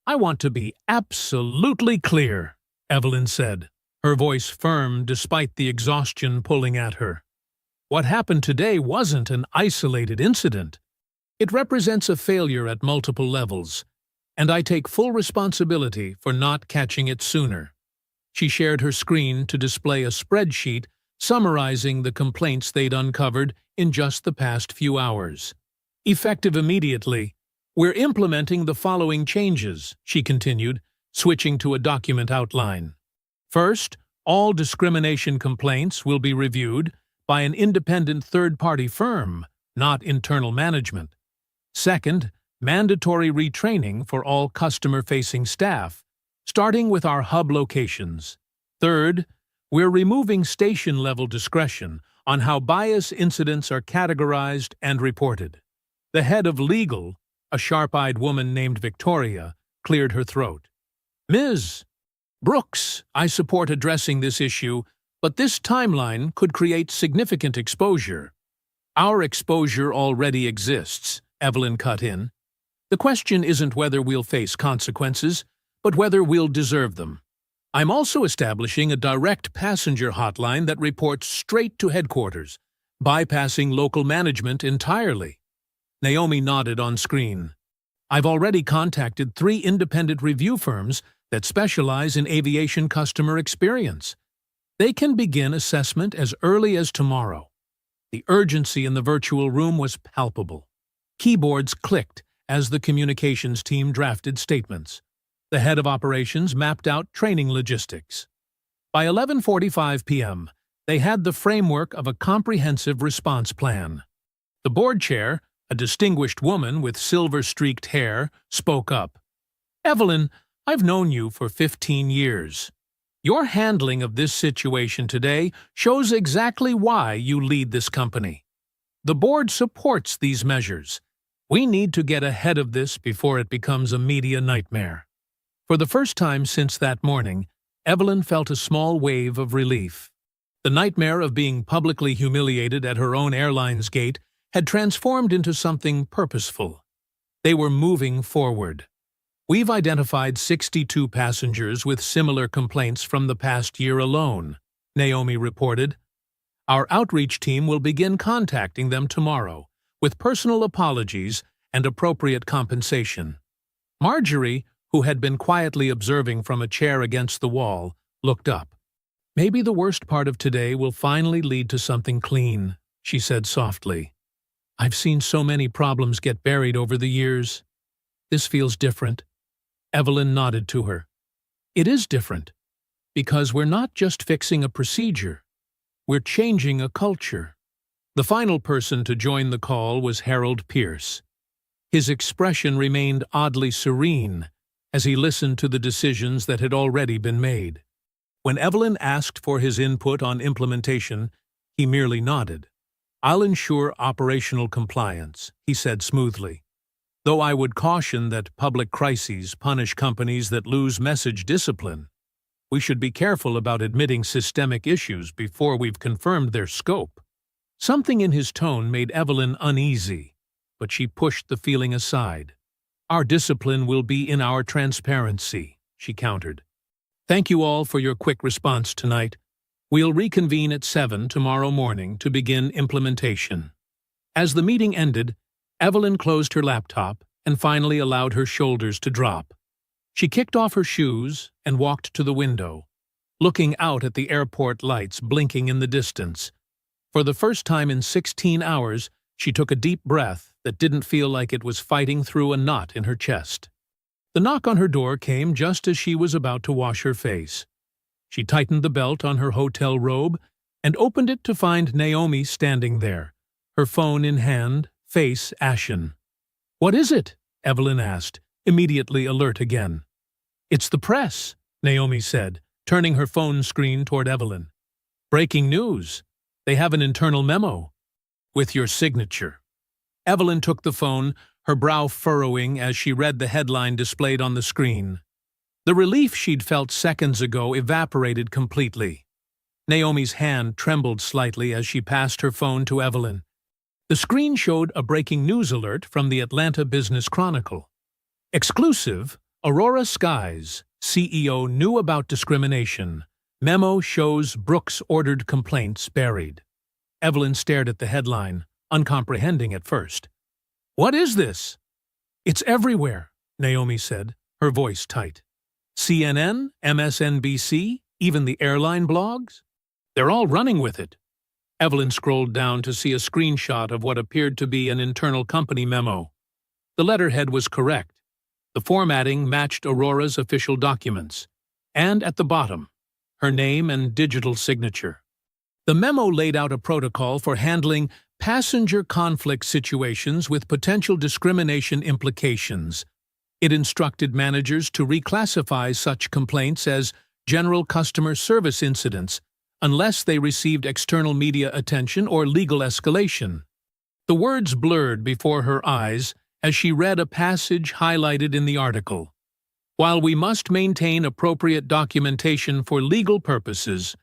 "I want to be absolutely clear," Evelyn said, her voice firm despite the exhaustion pulling at her. "What happened today wasn't an isolated incident. It represents a failure at multiple levels, and I take full responsibility for not catching it sooner." She shared her screen to display a spreadsheet summarizing the complaints they'd uncovered in just the past few hours. "Effective immediately, we're implementing the following changes," she continued, switching to a document outline. "First, all discrimination complaints will be reviewed by an independent third-party firm, not internal management. Second, mandatory retraining for all customer-facing staff, starting with our hub locations. Third, we're removing station-level discretion on how bias incidents are categorized and reported." The head of legal, a sharp-eyed woman named Victoria, cleared her throat. "Ms. Brooks, I support addressing this issue, but this timeline could create significant exposure." "Our exposure already exists," Evelyn cut in. "The question isn't whether we'll face consequences, but whether we'll deserve them. I'm also establishing a direct passenger hotline that reports straight to headquarters, bypassing local management entirely." Naomi nodded on screen. "I've already contacted 3 independent review firms that specialize in aviation customer experience. They can begin assessment as early as tomorrow." The urgency in the virtual room was palpable. Keyboards clicked as the communications team drafted statements. The head of operations mapped out training logistics. By 11:45 p.m., they had the framework of a comprehensive response plan. The board chair, a distinguished woman with silver-streaked hair, spoke up. "Evelyn, I've known you for 15 years. Your handling of this situation today shows exactly why you lead this company. The board supports these measures. We need to get ahead of this before it becomes a media nightmare." For the first time since that morning, Evelyn felt a small wave of relief. The nightmare of being publicly humiliated at her own airline's gate had transformed into something purposeful. They were moving forward. "We've identified 62 passengers with similar complaints from the past year alone," Naomi reported. "Our outreach team will begin contacting them tomorrow, with personal apologies and appropriate compensation." Marjorie, who had been quietly observing from a chair against the wall, looked up. "Maybe the worst part of today will finally lead to something clean," she said softly. "I've seen so many problems get buried over the years. This feels different." Evelyn nodded to her. "It is different, because we're not just fixing a procedure. We're changing a culture." The final person to join the call was Harold Pierce. His expression remained oddly serene as he listened to the decisions that had already been made. When Evelyn asked for his input on implementation, He merely nodded. "I'll ensure operational compliance," he said smoothly. "Though I would caution that public crises punish companies that lose message discipline. We should be careful about admitting systemic issues before we've confirmed their scope." Something in his tone made Evelyn uneasy, but she pushed the feeling aside. "Our discipline will be in our transparency," she countered. "Thank you all for your quick response tonight. We'll reconvene at 7 tomorrow morning to begin implementation." As the meeting ended, Evelyn closed her laptop and finally allowed her shoulders to drop. She kicked off her shoes and walked to the window, looking out at the airport lights blinking in the distance. For the first time in 16 hours, she took a deep breath that didn't feel like it was fighting through a knot in her chest. The knock on her door came just as she was about to wash her face. She tightened the belt on her hotel robe and opened it to find Naomi standing there, her phone in hand, face ashen. "What is it?" Evelyn asked, immediately alert again. "It's the press," Naomi said, turning her phone screen toward Evelyn. "Breaking news. They have an internal memo. With your signature." Evelyn took the phone, her brow furrowing as she read the headline displayed on the screen. The relief she'd felt seconds ago evaporated completely. Naomi's hand trembled slightly as she passed her phone to Evelyn. The screen showed a breaking news alert from the Atlanta Business Chronicle. Exclusive, Aurora Skies, CEO knew about discrimination. Memo shows Brooks ordered complaints buried. Evelyn stared at the headline, uncomprehending at first. "What is this?" "It's everywhere," Naomi said, her voice tight. "CNN, MSNBC, even the airline blogs? They're all running with it." Evelyn scrolled down to see a screenshot of what appeared to be an internal company memo. The letterhead was correct. The formatting matched Aurora's official documents. And at the bottom, her name and digital signature. The memo laid out a protocol for handling passenger conflict situations with potential discrimination implications. It instructed managers to reclassify such complaints as general customer service incidents unless they received external media attention or legal escalation. The words blurred before her eyes as she read a passage highlighted in the article. "While we must maintain appropriate documentation for legal purposes,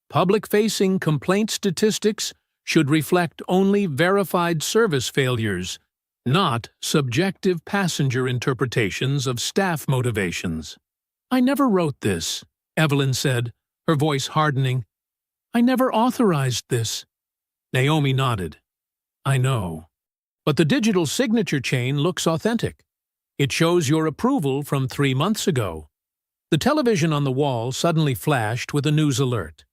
public-facing complaint statistics should reflect only verified service failures, not subjective passenger interpretations of staff motivations." "I never wrote this," Evelyn said, her voice hardening. "I never authorized this." Naomi nodded. "I know. But the digital signature chain looks authentic. It shows your approval from 3 months ago." The television on the wall suddenly flashed with a news alert.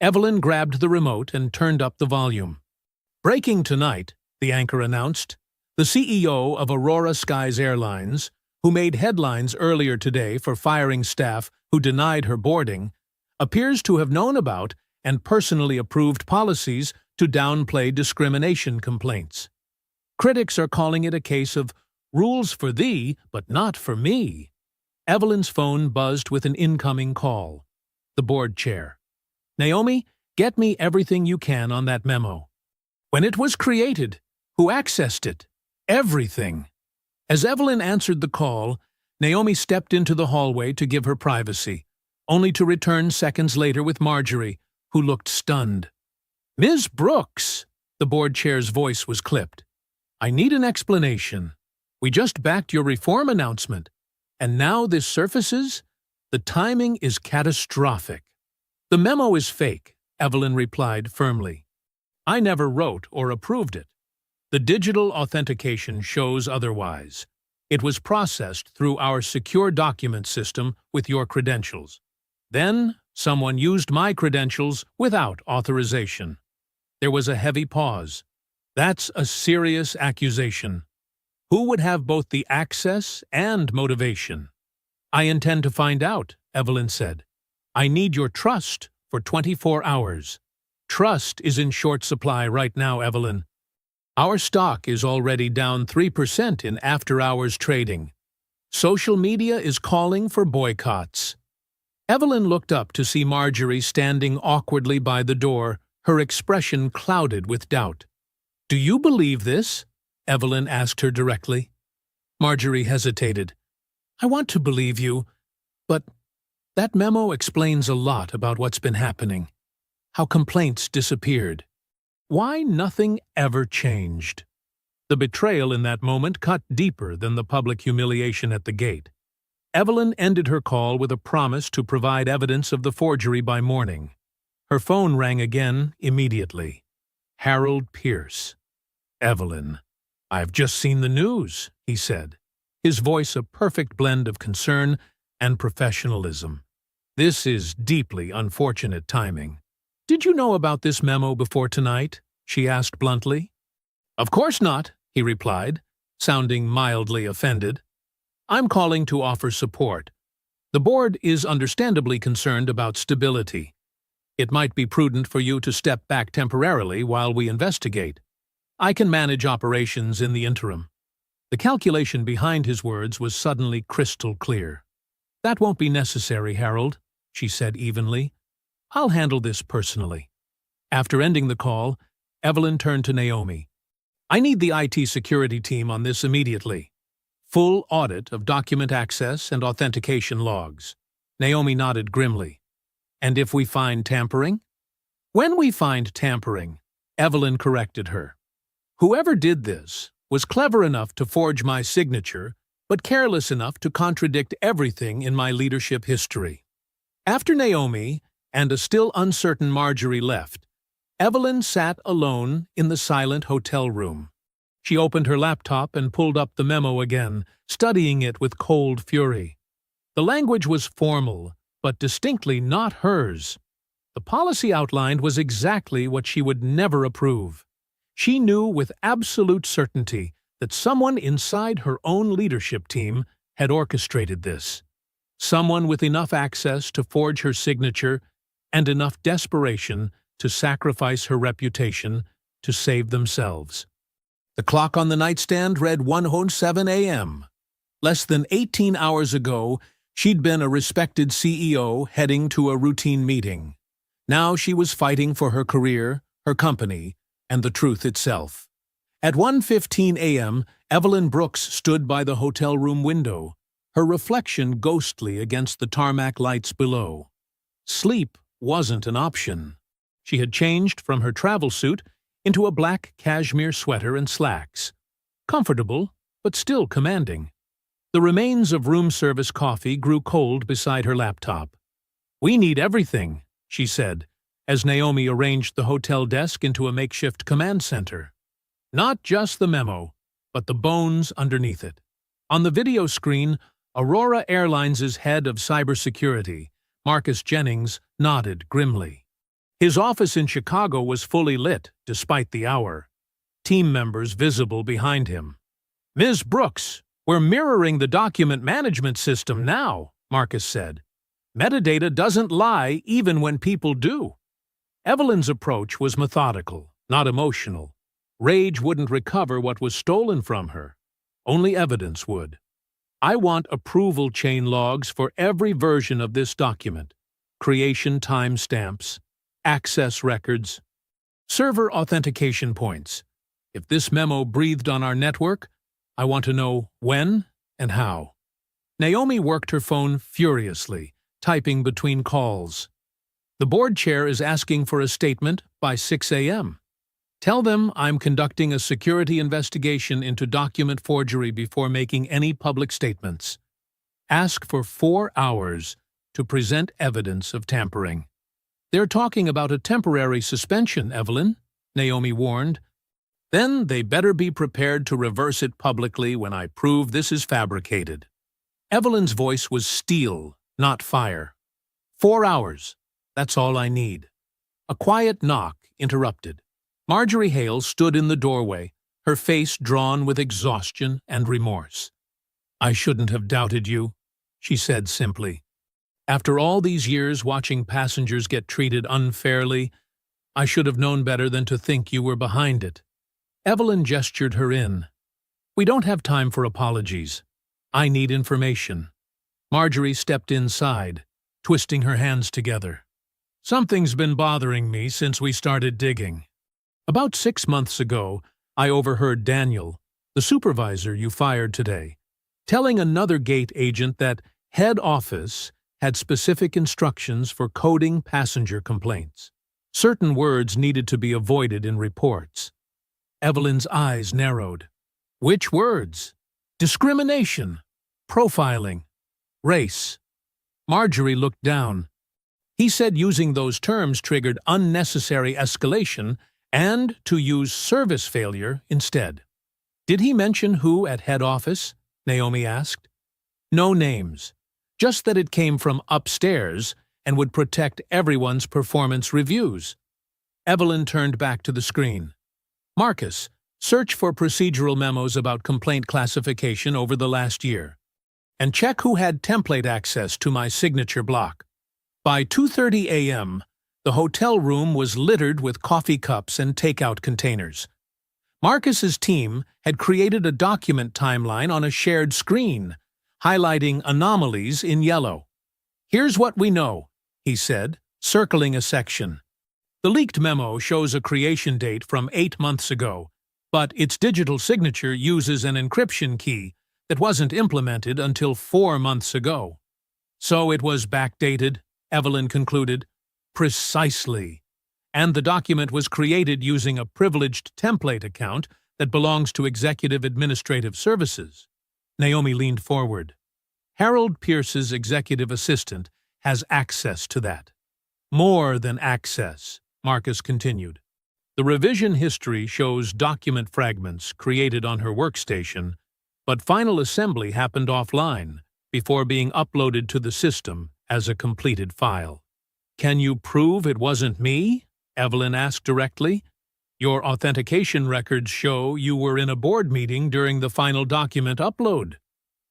Evelyn grabbed the remote and turned up the volume. "Breaking tonight," the anchor announced. "The CEO of Aurora Skies Airlines, who made headlines earlier today for firing staff who denied her boarding, appears to have known about and personally approved policies to downplay discrimination complaints. Critics are calling it a case of rules for thee, but not for me." Evelyn's phone buzzed with an incoming call. The board chair. "Naomi, get me everything you can on that memo. When it was created, who accessed it? Everything." As Evelyn answered the call, Naomi stepped into the hallway to give her privacy, only to return seconds later with Marjorie, who looked stunned. "Ms. Brooks," the board chair's voice was clipped. "I need an explanation. We just backed your reform announcement, and now this surfaces? The timing is catastrophic." "The memo is fake," Evelyn replied firmly. "I never wrote or approved it. The digital authentication shows otherwise. It was processed through our secure document system with your credentials. Then, someone used my credentials without authorization." There was a heavy pause. "That's a serious accusation. Who would have both the access and motivation?" "I intend to find out," Evelyn said. "I need your trust for 24 hours. Trust is in short supply right now, Evelyn. Our stock is already down 3% in after-hours trading. Social media is calling for boycotts." Evelyn looked up to see Marjorie standing awkwardly by the door, her expression clouded with doubt. "Do you believe this?" Evelyn asked her directly. Marjorie hesitated. "I want to believe you, but that memo explains a lot about what's been happening. How complaints disappeared. Why nothing ever changed." The betrayal in that moment cut deeper than the public humiliation at the gate. Evelyn ended her call with a promise to provide evidence of the forgery by morning. Her phone rang again immediately. Harold Pierce. "Evelyn, I've just seen the news," he said, his voice a perfect blend of concern and professionalism. "This is deeply unfortunate timing." "Did you know about this memo before tonight?" she asked bluntly. "Of course not," he replied, sounding mildly offended. "I'm calling to offer support. The board is understandably concerned about stability. It might be prudent for you to step back temporarily while we investigate. I can manage operations in the interim." The calculation behind his words was suddenly crystal clear. "That won't be necessary, Harold," she said evenly. "I'll handle this personally." After ending the call, Evelyn turned to Naomi. "I need the IT security team on this immediately. Full audit of document access and authentication logs." Naomi nodded grimly. "And if we find tampering?" "When we find tampering," Evelyn corrected her. "Whoever did this was clever enough to forge my signature, but careless enough to contradict everything in my leadership history." After Naomi and a still uncertain Marjorie left, Evelyn sat alone in the silent hotel room. She opened her laptop and pulled up the memo again, studying it with cold fury. The language was formal, but distinctly not hers. The policy outlined was exactly what she would never approve. She knew with absolute certainty that someone inside her own leadership team had orchestrated this. Someone with enough access to forge her signature and enough desperation to sacrifice her reputation to save themselves. The clock on the nightstand read 1:07 a.m. Less than 18 hours ago, she'd been a respected CEO heading to a routine meeting. Now she was fighting for her career, her company, and the truth itself. At 1:15 a.m., Evelyn Brooks stood by the hotel room window, her reflection ghostly against the tarmac lights below. Sleep wasn't an option. She had changed from her travel suit into a black cashmere sweater and slacks. Comfortable, but still commanding. The remains of room service coffee grew cold beside her laptop. "We need everything," she said, as Naomi arranged the hotel desk into a makeshift command center. "Not just the memo, but the bones underneath it." On the video screen, Aurora Airlines' head of cybersecurity, Marcus Jennings, nodded grimly. His office in Chicago was fully lit, despite the hour. Team members visible behind him. "Ms. Brooks, we're mirroring the document management system now," Marcus said. "Metadata doesn't lie even when people do." Evelyn's approach was methodical, not emotional. Rage wouldn't recover what was stolen from her. Only evidence would. "I want approval chain logs for every version of this document. Creation timestamps, access records, server authentication points. If this memo breathed on our network, I want to know when and how." Naomi worked her phone furiously, typing between calls. "The board chair is asking for a statement by 6 a.m. Tell them I'm conducting a security investigation into document forgery before making any public statements. Ask for 4 hours to present evidence of tampering." "They're talking about a temporary suspension, Evelyn," Naomi warned. "Then they better be prepared to reverse it publicly when I prove this is fabricated." Evelyn's voice was steel, not fire. 4 hours. That's all I need." A quiet knock interrupted. Marjorie Hale stood in the doorway, her face drawn with exhaustion and remorse. "I shouldn't have doubted you," she said simply. "After all these years watching passengers get treated unfairly, I should have known better than to think you were behind it." Evelyn gestured her in. "We don't have time for apologies. I need information." Marjorie stepped inside, twisting her hands together. Something's been bothering me since we started digging. About 6 months ago, I overheard Daniel, the supervisor you fired today, telling another gate agent that head office had specific instructions for coding passenger complaints. Certain words needed to be avoided in reports. Evelyn's eyes narrowed. Which words? Discrimination, profiling, race. Marjorie looked down. He said using those terms triggered unnecessary escalation and to use service failure instead. Did he mention who at head office? Naomi asked. No names, just that it came from upstairs and would protect everyone's performance reviews. Evelyn turned back to the screen. Marcus, search for procedural memos about complaint classification over the last year. And check who had template access to my signature block. By 2:30 a.m., the hotel room was littered with coffee cups and takeout containers. Marcus's team had created a document timeline on a shared screen, highlighting anomalies in yellow. Here's what we know, he said, circling a section. The leaked memo shows a creation date from 8 months ago, but its digital signature uses an encryption key that wasn't implemented until 4 months ago. So it was backdated, Evelyn concluded. Precisely. And the document was created using a privileged template account that belongs to Executive Administrative Services. Naomi leaned forward. Harold Pierce's executive assistant has access to that. More than access, Marcus continued. The revision history shows document fragments created on her workstation, but final assembly happened offline before being uploaded to the system as a completed file. Can you prove it wasn't me? Evelyn asked directly. Your authentication records show you were in a board meeting during the final document upload.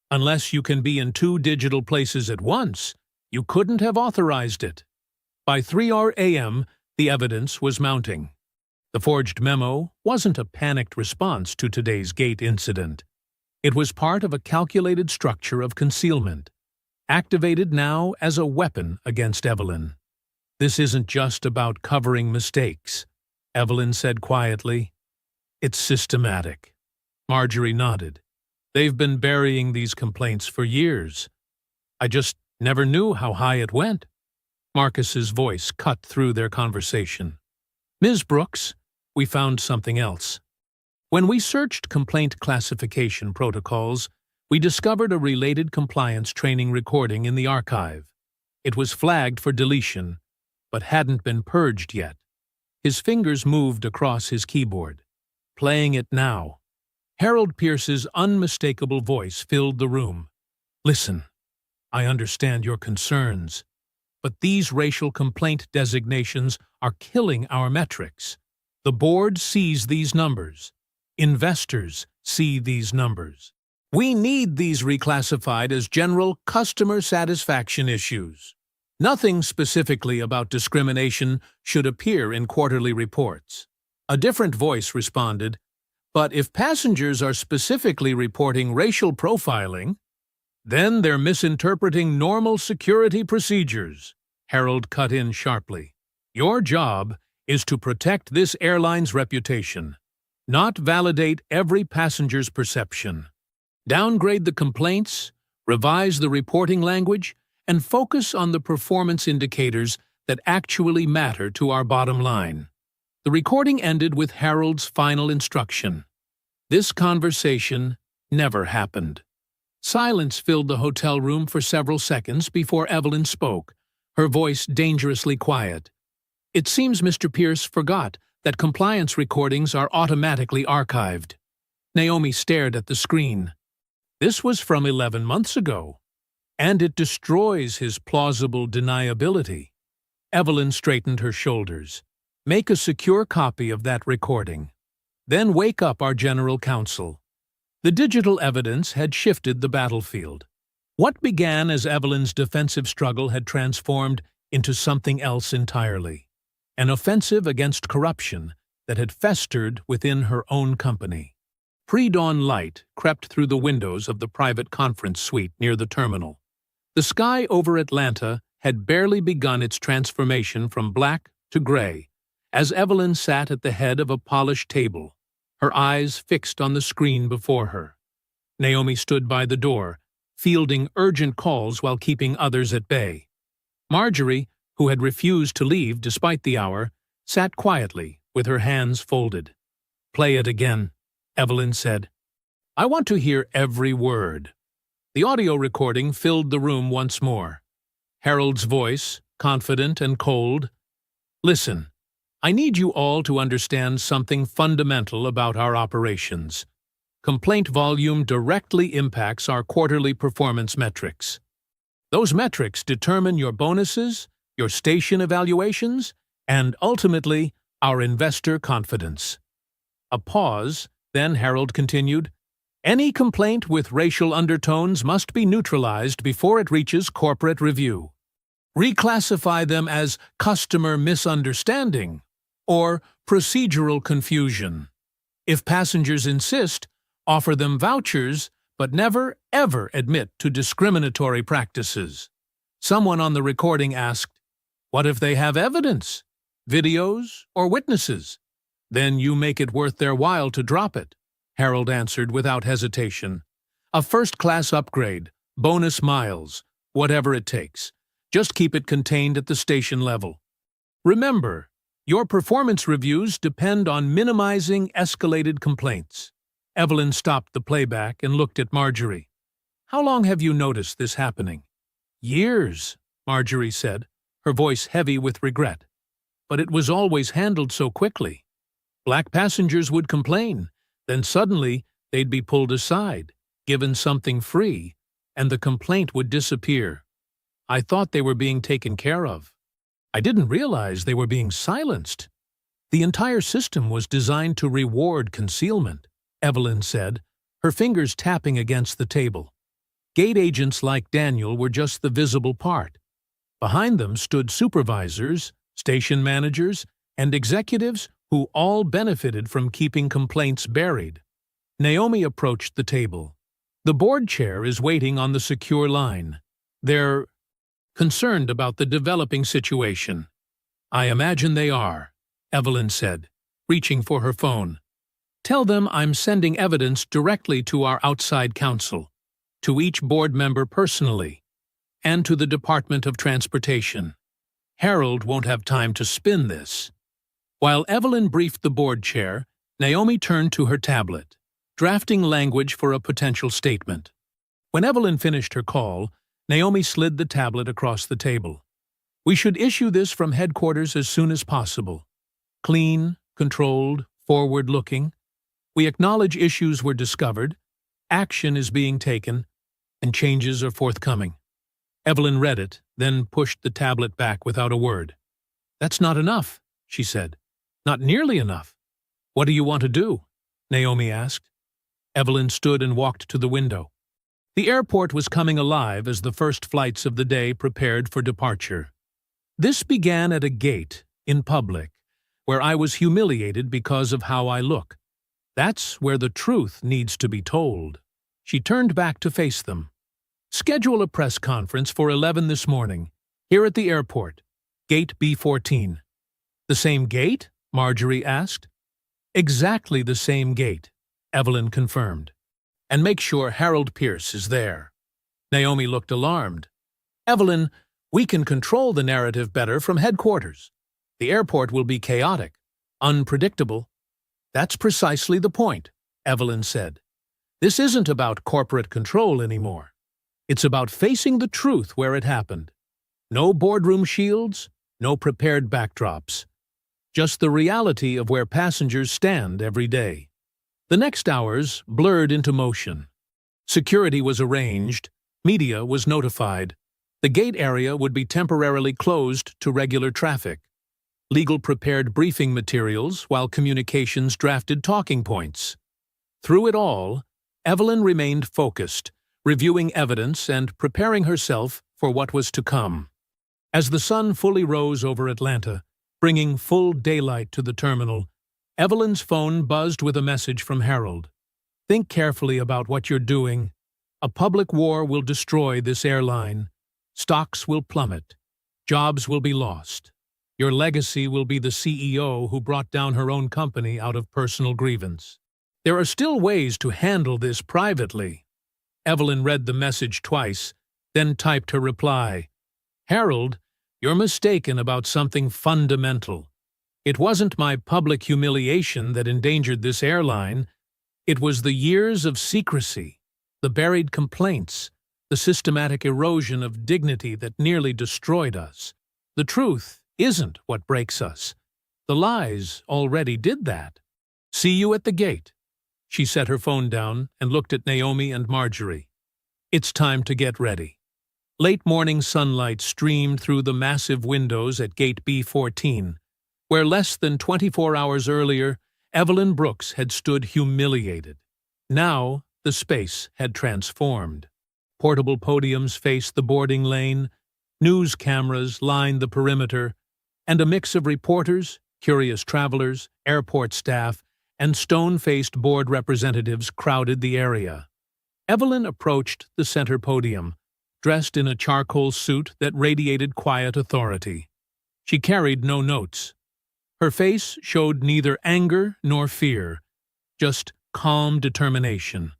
Unless you can be in 2 digital places at once, you couldn't have authorized it. By 3 a.m., the evidence was mounting. The forged memo wasn't a panicked response to today's gate incident. It was part of a calculated structure of concealment, activated now as a weapon against Evelyn. This isn't just about covering mistakes, Evelyn said quietly. It's systematic. Marjorie nodded. They've been burying these complaints for years. I just never knew how high it went. Marcus's voice cut through their conversation. Ms. Brooks, we found something else. When we searched complaint classification protocols, we discovered a related compliance training recording in the archive. It was flagged for deletion, but hadn't been purged yet. His fingers moved across his keyboard. Playing it now. Harold Pierce's unmistakable voice filled the room. Listen, I understand your concerns, but these racial complaint designations are killing our metrics. The board sees these numbers. Investors see these numbers. We need these reclassified as general customer satisfaction issues. Nothing specifically about discrimination should appear in quarterly reports. A different voice responded, but if passengers are specifically reporting racial profiling, then they're misinterpreting normal security procedures. Harold cut in sharply. Your job is to protect this airline's reputation, not validate every passenger's perception. Downgrade the complaints, revise the reporting language, and focus on the performance indicators that actually matter to our bottom line. The recording ended with Harold's final instruction. This conversation never happened. Silence filled the hotel room for several seconds before Evelyn spoke, her voice dangerously quiet. It seems Mr. Pierce forgot that compliance recordings are automatically archived. Naomi stared at the screen. This was from 11 months ago, and it destroys his plausible deniability. Evelyn straightened her shoulders. Make a secure copy of that recording. Then wake up our general counsel. The digital evidence had shifted the battlefield. What began as Evelyn's defensive struggle had transformed into something else entirely. An offensive against corruption that had festered within her own company. Pre-dawn light crept through the windows of the private conference suite near the terminal. The sky over Atlanta had barely begun its transformation from black to gray, as Evelyn sat at the head of a polished table, her eyes fixed on the screen before her. Naomi stood by the door, fielding urgent calls while keeping others at bay. Marjorie, who had refused to leave despite the hour, sat quietly, with her hands folded. "Play it again," Evelyn said. "I want to hear every word." The audio recording filled the room once more. Harold's voice, confident and cold. "Listen, I need you all to understand something fundamental about our operations. Complaint volume directly impacts our quarterly performance metrics. Those metrics determine your bonuses, your station evaluations, and ultimately, our investor confidence." A pause, then Harold continued, "Any complaint with racial undertones must be neutralized before it reaches corporate review. Reclassify them as customer misunderstanding or procedural confusion. If passengers insist, offer them vouchers, but never, ever admit to discriminatory practices." Someone on the recording asked, "What if they have evidence? Videos or witnesses?" "Then you make it worth their while to drop it," Harold answered without hesitation. "A first-class upgrade, bonus miles, whatever it takes. Just keep it contained at the station level. Remember, your performance reviews depend on minimizing escalated complaints." Evelyn stopped the playback and looked at Marjorie. "How long have you noticed this happening?" "Years," Marjorie said, her voice heavy with regret. "But it was always handled so quickly. Black passengers would complain, then suddenly they'd be pulled aside, given something free, and the complaint would disappear. I thought they were being taken care of. I didn't realize they were being silenced. The entire system was designed to reward concealment," Evelyn said, her fingers tapping against the table. Gate agents like Daniel were just the visible part. Behind them stood supervisors, station managers, and executives who all benefited from keeping complaints buried. Naomi approached the table. "The board chair is waiting on the secure line. They're concerned about the developing situation." "I imagine they are," Evelyn said, reaching for her phone. "Tell them I'm sending evidence directly to our outside counsel, to each board member personally, and to the Department of Transportation. Harold won't have time to spin this." While Evelyn briefed the board chair, Naomi turned to her tablet, drafting language for a potential statement. When Evelyn finished her call, Naomi slid the tablet across the table. "We should issue this from headquarters as soon as possible. Clean, controlled, forward-looking. We acknowledge issues were discovered, action is being taken, and changes are forthcoming." Evelyn read it, then pushed the tablet back without a word. "That's not enough," she said. "Not nearly enough." "What do you want to do?" Naomi asked. Evelyn stood and walked to the window. The airport was coming alive as the first flights of the day prepared for departure. "This began at a gate, in public, where I was humiliated because of how I look. That's where the truth needs to be told." She turned back to face them. "Schedule a press conference for 11 this morning, here at the airport, gate B14. "The same gate?" Marjorie asked. "Exactly the same gate," Evelyn confirmed. "And make sure Harold Pierce is there." Naomi looked alarmed. "Evelyn, we can control the narrative better from headquarters. The airport will be chaotic, unpredictable." "That's precisely the point," Evelyn said. "This isn't about corporate control anymore. It's about facing the truth where it happened. No boardroom shields, no prepared backdrops. Just the reality of where passengers stand every day." The next hours blurred into motion. Security was arranged, media was notified. The gate area would be temporarily closed to regular traffic. Legal prepared briefing materials while communications drafted talking points. Through it all, Evelyn remained focused, reviewing evidence and preparing herself for what was to come. As the sun fully rose over Atlanta, bringing full daylight to the terminal, Evelyn's phone buzzed with a message from Harold. "Think carefully about what you're doing. A public war will destroy this airline. Stocks will plummet. Jobs will be lost. Your legacy will be the CEO who brought down her own company out of personal grievance. There are still ways to handle this privately. Evelyn read the message twice, then typed her reply. Harold, you're mistaken about something fundamental. It wasn't my public humiliation that endangered this airline. It was the years of secrecy, the buried complaints, the systematic erosion of dignity that nearly destroyed us. The truth isn't what breaks us. The lies already did that. See you at the gate. She set her phone down and looked at Naomi and Marjorie. It's time to get ready. Late morning sunlight streamed through the massive windows at gate B14, where less than 24 hours earlier, Evelyn Brooks had stood humiliated. Now, the space had transformed. Portable podiums faced the boarding lane, news cameras lined the perimeter, and a mix of reporters, curious travelers, airport staff, and stone-faced board representatives crowded the area. Evelyn approached the center podium, dressed in a charcoal suit that radiated quiet authority. She carried no notes. Her face showed neither anger nor fear, just calm determination.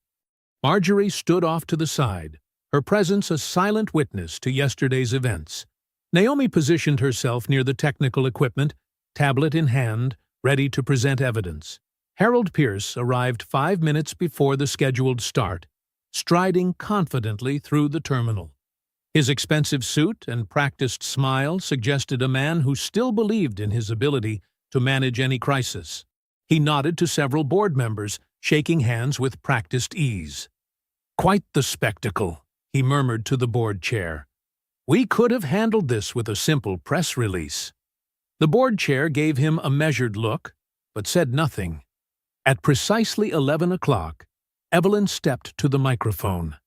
Marjorie stood off to the side, her presence a silent witness to yesterday's events. Naomi positioned herself near the technical equipment, tablet in hand, ready to present evidence. Harold Pierce arrived 5 minutes before the scheduled start, striding confidently through the terminal. His expensive suit and practiced smile suggested a man who still believed in his ability to manage any crisis. He nodded to several board members, shaking hands with practiced ease. Quite the spectacle, he murmured to the board chair. We could have handled this with a simple press release. The board chair gave him a measured look, but said nothing. At precisely 11 o'clock, Evelyn stepped to the microphone.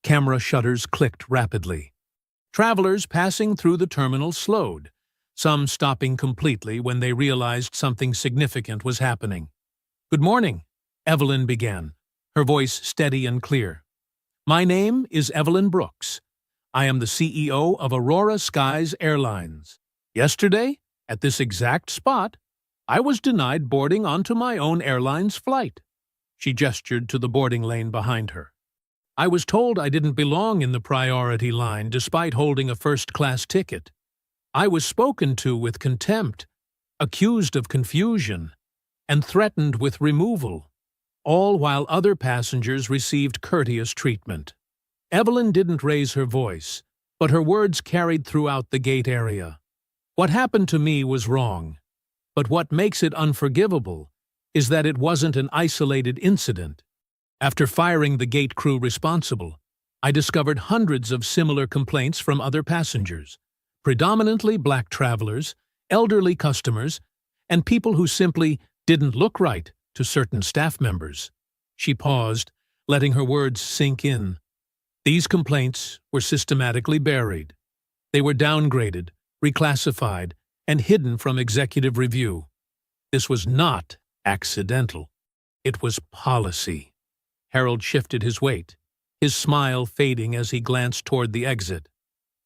Camera shutters clicked rapidly. Travelers passing through the terminal slowed, some stopping completely when they realized something significant was happening. Good morning, Evelyn began, her voice steady and clear. My name is Evelyn Brooks. I am the CEO of Aurora Skies Airlines. Yesterday, at this exact spot, I was denied boarding onto my own airline's flight. She gestured to the boarding lane behind her. I was told I didn't belong in the priority line despite holding a first-class ticket. I was spoken to with contempt, accused of confusion, and threatened with removal, all while other passengers received courteous treatment. Evelyn didn't raise her voice, but her words carried throughout the gate area. What happened to me was wrong, but what makes it unforgivable is that it wasn't an isolated incident. After firing the gate crew responsible, I discovered hundreds of similar complaints from other passengers, predominantly black travelers, elderly customers, and people who simply didn't look right to certain staff members. She paused, letting her words sink in. These complaints were systematically buried. They were downgraded, reclassified, and hidden from executive review. This was not accidental. It was policy. Harold shifted his weight, his smile fading as he glanced toward the exit.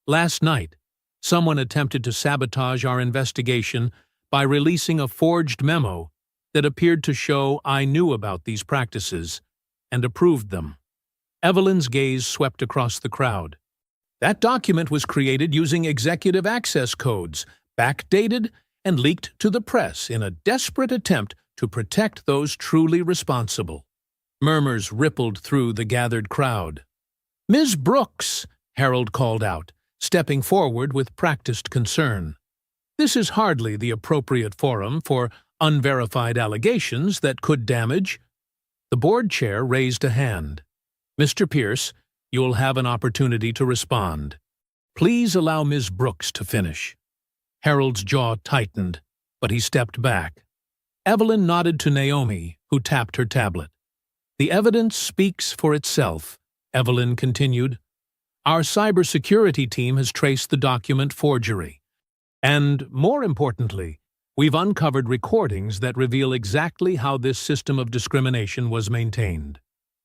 Last night, someone attempted to sabotage our investigation by releasing a forged memo that appeared to show I knew about these practices and approved them. Evelyn's gaze swept across the crowd. That document was created using executive access codes, backdated and leaked to the press in a desperate attempt to protect those truly responsible. Murmurs rippled through the gathered crowd. Ms. Brooks, Harold called out, stepping forward with practiced concern. This is hardly the appropriate forum for unverified allegations that could damage. The board chair raised a hand. Mr. Pierce, you'll have an opportunity to respond. Please allow Ms. Brooks to finish. Harold's jaw tightened, but he stepped back. Evelyn nodded to Naomi, who tapped her tablet. The evidence speaks for itself, Evelyn continued. Our cybersecurity team has traced the document forgery. And, more importantly, we've uncovered recordings that reveal exactly how this system of discrimination was maintained.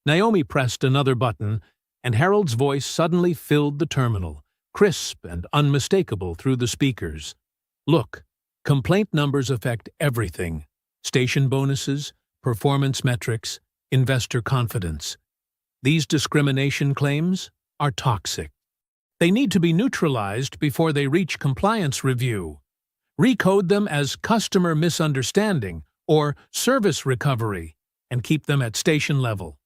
Naomi pressed another button, and Harold's voice suddenly filled the terminal, crisp and unmistakable through the speakers. Look, complaint numbers affect everything: station bonuses, performance metrics, investor confidence. These discrimination claims are toxic. They need to be neutralized before they reach compliance review. Recode them as customer misunderstanding or service recovery and keep them at station level.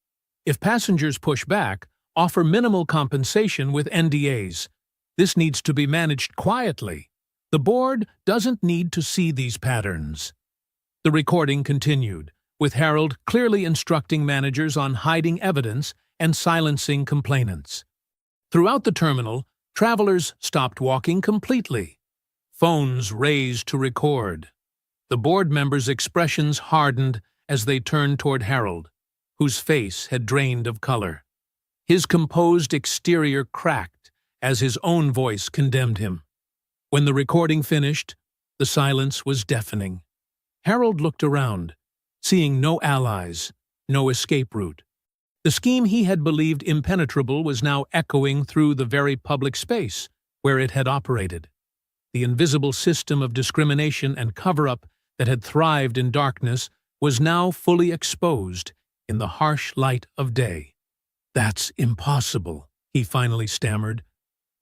If passengers push back, offer minimal compensation with NDAs. This needs to be managed quietly. The board doesn't need to see these patterns. The recording continued, with Harold clearly instructing managers on hiding evidence and silencing complainants. Throughout the terminal, travelers stopped walking completely. Phones raised to record. The board members' expressions hardened as they turned toward Harold, whose face had drained of color. His composed exterior cracked as his own voice condemned him. When the recording finished, the silence was deafening. Harold looked around, seeing no allies, no escape route. The scheme he had believed impenetrable was now echoing through the very public space where it had operated. The invisible system of discrimination and cover-up that had thrived in darkness was now fully exposed in the harsh light of day. "That's impossible," he finally stammered.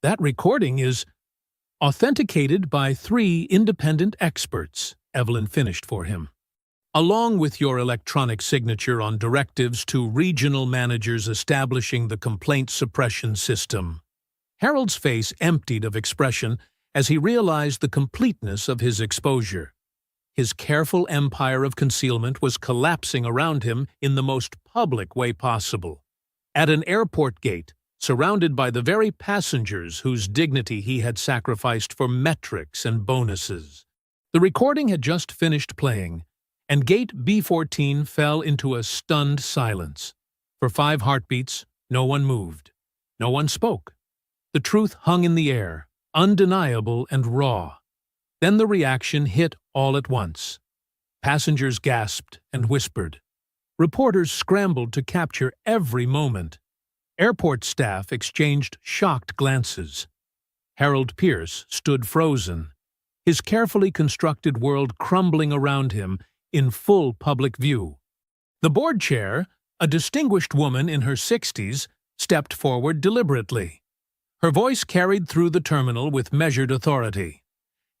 "That recording is authenticated by 3 independent experts," Evelyn finished for him. "Along with your electronic signature on directives to regional managers establishing the complaint suppression system." Harold's face emptied of expression as he realized the completeness of his exposure. His careful empire of concealment was collapsing around him in the most public way possible. At an airport gate, surrounded by the very passengers whose dignity he had sacrificed for metrics and bonuses. The recording had just finished playing, and gate B14 fell into a stunned silence. For 5 heartbeats, no one moved. No one spoke. The truth hung in the air, undeniable and raw. Then the reaction hit all at once. Passengers gasped and whispered. Reporters scrambled to capture every moment. Airport staff exchanged shocked glances. Harold Pierce stood frozen, his carefully constructed world crumbling around him in full public view. The board chair, a distinguished woman in her 60s, stepped forward deliberately. Her voice carried through the terminal with measured authority.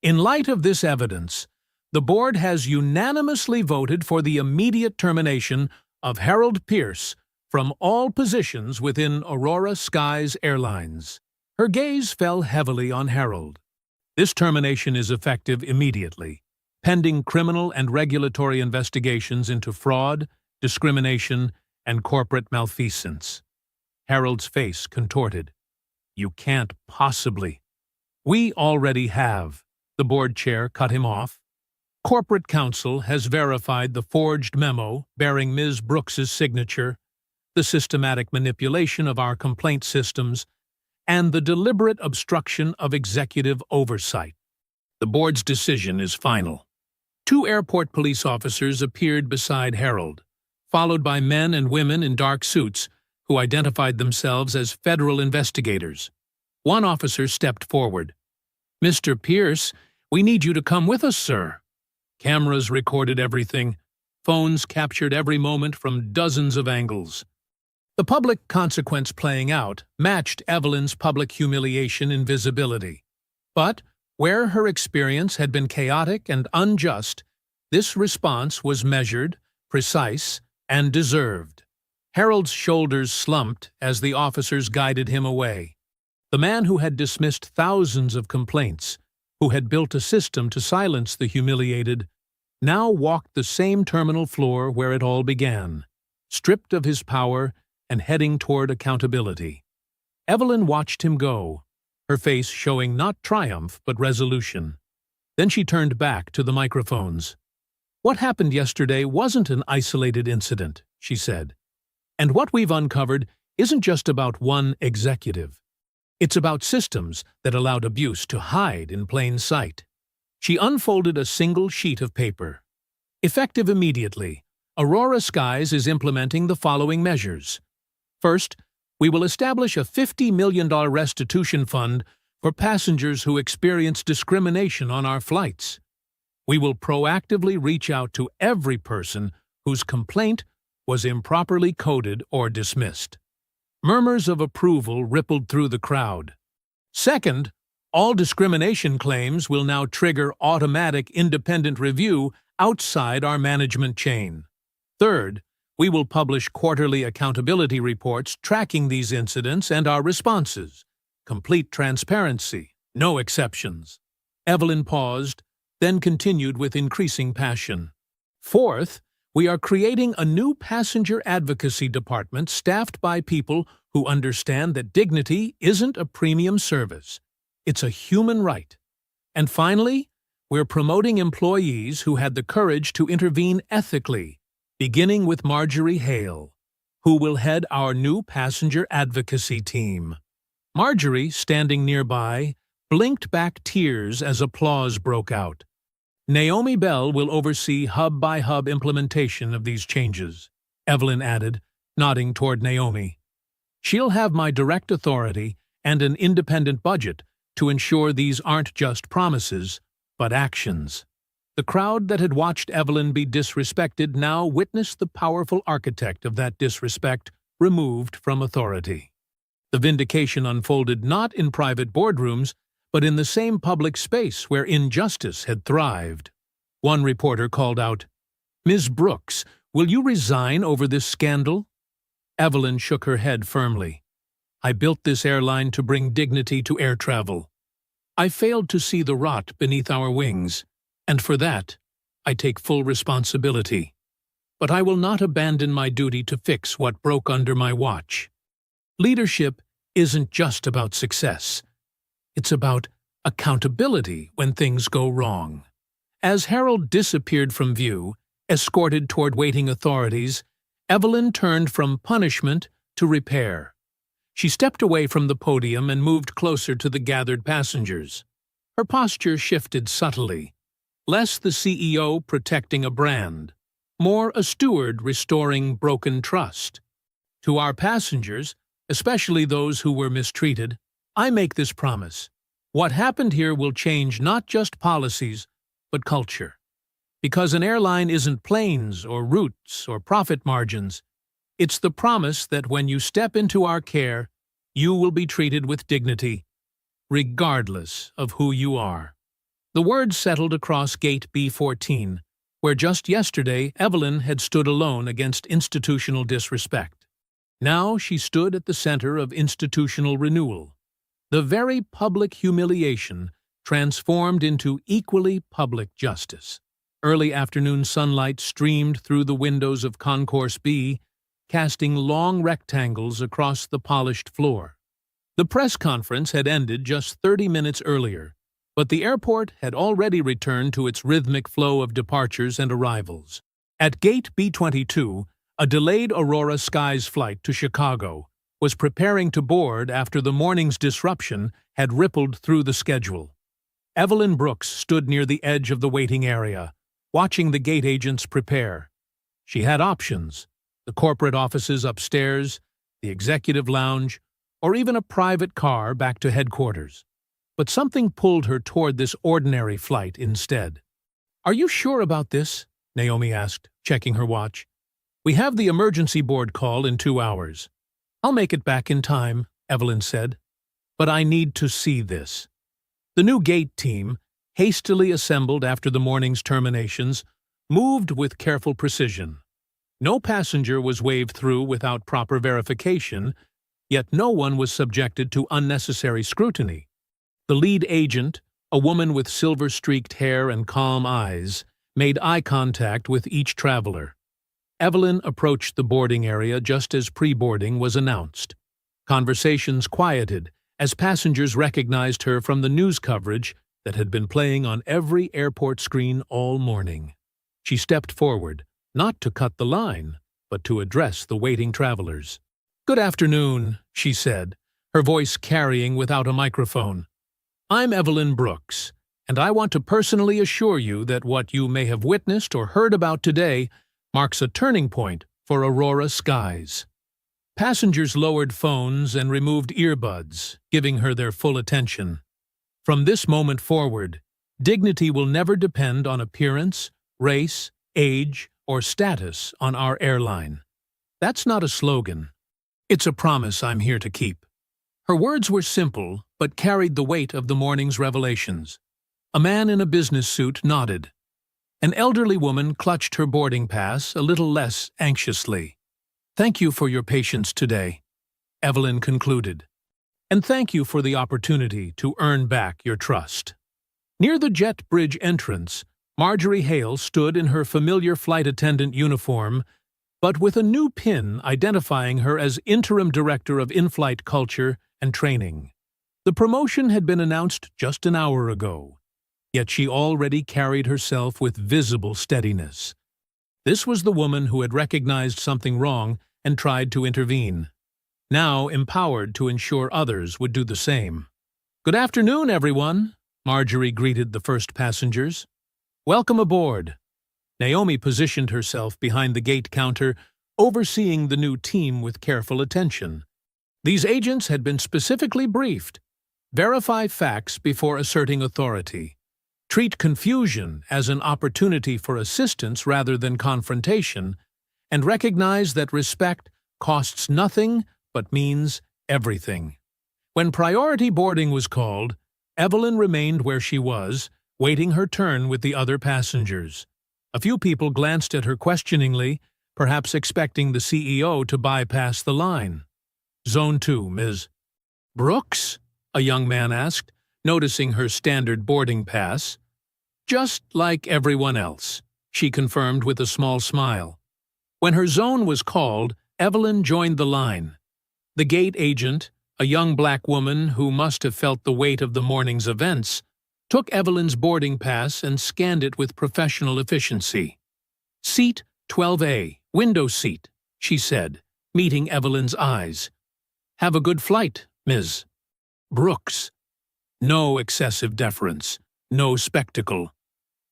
"In light of this evidence, the board has unanimously voted for the immediate termination of Harold Pierce from all positions within Aurora Skies Airlines." Her gaze fell heavily on Harold. "This termination is effective immediately, pending criminal and regulatory investigations into fraud, discrimination, and corporate malfeasance." Harold's face contorted. "You can't possibly." "We already have," the board chair cut him off. "Corporate counsel has verified the forged memo bearing Ms. Brooks's signature, the systematic manipulation of our complaint systems, and the deliberate obstruction of executive oversight. The board's decision is final." 2 airport police officers appeared beside Harold, followed by men and women in dark suits who identified themselves as federal investigators. One officer stepped forward. "Mr. Pierce, we need you to come with us, sir." Cameras recorded everything. Phones captured every moment from dozens of angles. The public consequence playing out matched Evelyn's public humiliation in visibility. But where her experience had been chaotic and unjust, this response was measured, precise, and deserved. Harold's shoulders slumped as the officers guided him away. The man who had dismissed thousands of complaints, who had built a system to silence the humiliated, now walked the same terminal floor where it all began, stripped of his power and heading toward accountability. Evelyn watched him go, her face showing not triumph but resolution. Then she turned back to the microphones. "What happened yesterday wasn't an isolated incident," she said. "And what we've uncovered isn't just about one executive. It's about systems that allowed abuse to hide in plain sight." She unfolded a single sheet of paper. "Effective immediately, Aurora Skies is implementing the following measures. First, we will establish a $50 million restitution fund for passengers who experience discrimination on our flights. We will proactively reach out to every person whose complaint was improperly coded or dismissed. Murmurs of approval rippled through the crowd. Second, all discrimination claims will now trigger automatic independent review outside our management chain. Third, we will publish quarterly accountability reports tracking these incidents and our responses. Complete transparency, no exceptions. Evelyn paused, then continued with increasing passion. Fourth, we are creating a new passenger advocacy department staffed by people who understand that dignity isn't a premium service. It's a human right. And finally, we're promoting employees who had the courage to intervene ethically, beginning with Marjorie Hale, who will head our new passenger advocacy team. Marjorie, standing nearby, blinked back tears as applause broke out. Naomi Bell will oversee hub-by-hub implementation of these changes, Evelyn added, nodding toward Naomi. She'll have my direct authority and an independent budget to ensure these aren't just promises, but actions. The crowd that had watched Evelyn be disrespected now witnessed the powerful architect of that disrespect removed from authority. The vindication unfolded not in private boardrooms, but in the same public space where injustice had thrived. One reporter called out, "Ms. Brooks, will you resign over this scandal?" Evelyn shook her head firmly. "I built this airline to bring dignity to air travel. I failed to see the rot beneath our wings, and for that, I take full responsibility. But I will not abandon my duty to fix what broke under my watch. Leadership isn't just about success. It's about accountability when things go wrong." As Harold disappeared from view, escorted toward waiting authorities, Evelyn turned from punishment to repair. She stepped away from the podium and moved closer to the gathered passengers. Her posture shifted subtly, less the CEO protecting a brand, more a steward restoring broken trust. To our passengers, especially those who were mistreated, I make this promise. What happened here will change not just policies, but culture. Because an airline isn't planes or routes or profit margins. It's the promise that when you step into our care, you will be treated with dignity, regardless of who you are. The words settled across Gate B14, where just yesterday Evelyn had stood alone against institutional disrespect. Now she stood at the center of institutional renewal. The very public humiliation transformed into equally public justice. Early afternoon sunlight streamed through the windows of Concourse B, casting long rectangles across the polished floor. The press conference had ended just 30 minutes earlier, but the airport had already returned to its rhythmic flow of departures and arrivals. At Gate B22, a delayed Aurora Skies flight to Chicago was preparing to board after the morning's disruption had rippled through the schedule. Evelyn Brooks stood near the edge of the waiting area, watching the gate agents prepare. She had options: the corporate offices upstairs, the executive lounge, or even a private car back to headquarters. But something pulled her toward this ordinary flight instead. "Are you sure about this?" Naomi asked, checking her watch. "We have the emergency board call in 2 hours." "I'll make it back in time," Evelyn said. "But I need to see this." The new gate team, hastily assembled after the morning's terminations, moved with careful precision. No passenger was waved through without proper verification, yet no one was subjected to unnecessary scrutiny. The lead agent, a woman with silver-streaked hair and calm eyes, made eye contact with each traveler. Evelyn approached the boarding area just as pre-boarding was announced. Conversations quieted as passengers recognized her from the news coverage that had been playing on every airport screen all morning. She stepped forward, not to cut the line, but to address the waiting travelers. "Good afternoon," she said, her voice carrying without a microphone. "I'm Evelyn Brooks, and I want to personally assure you that what you may have witnessed or heard about today marks a turning point for Aurora Skies." Passengers lowered phones and removed earbuds, giving her their full attention. From this moment forward, dignity will never depend on appearance, race, age, or status on our airline. That's not a slogan. It's a promise I'm here to keep. Her words were simple, but carried the weight of the morning's revelations. A man in a business suit nodded. An elderly woman clutched her boarding pass a little less anxiously. "Thank you for your patience today," Evelyn concluded. "And thank you for the opportunity to earn back your trust." Near the jet bridge entrance, Marjorie Hale stood in her familiar flight attendant uniform, but with a new pin identifying her as Interim Director of In-Flight Culture and Training. The promotion had been announced just an hour ago, yet she already carried herself with visible steadiness. This was the woman who had recognized something wrong and tried to intervene, now empowered to ensure others would do the same. "Good afternoon, everyone," Marjorie greeted the first passengers. "Welcome aboard." Naomi positioned herself behind the gate counter, overseeing the new team with careful attention. These agents had been specifically briefed. Verify facts before asserting authority. Treat confusion as an opportunity for assistance rather than confrontation, and recognize that respect costs nothing but means everything. When priority boarding was called, Evelyn remained where she was, waiting her turn with the other passengers. A few people glanced at her questioningly, perhaps expecting the CEO to bypass the line. "Zone 2, Ms. Brooks?" a young man asked, noticing her standard boarding pass. "Just like everyone else," she confirmed with a small smile. When her zone was called, Evelyn joined the line. The gate agent, a young black woman who must have felt the weight of the morning's events, took Evelyn's boarding pass and scanned it with professional efficiency. "Seat 12A, window seat," she said, meeting Evelyn's eyes. "Have a good flight, Ms. Brooks." No excessive deference, no spectacle.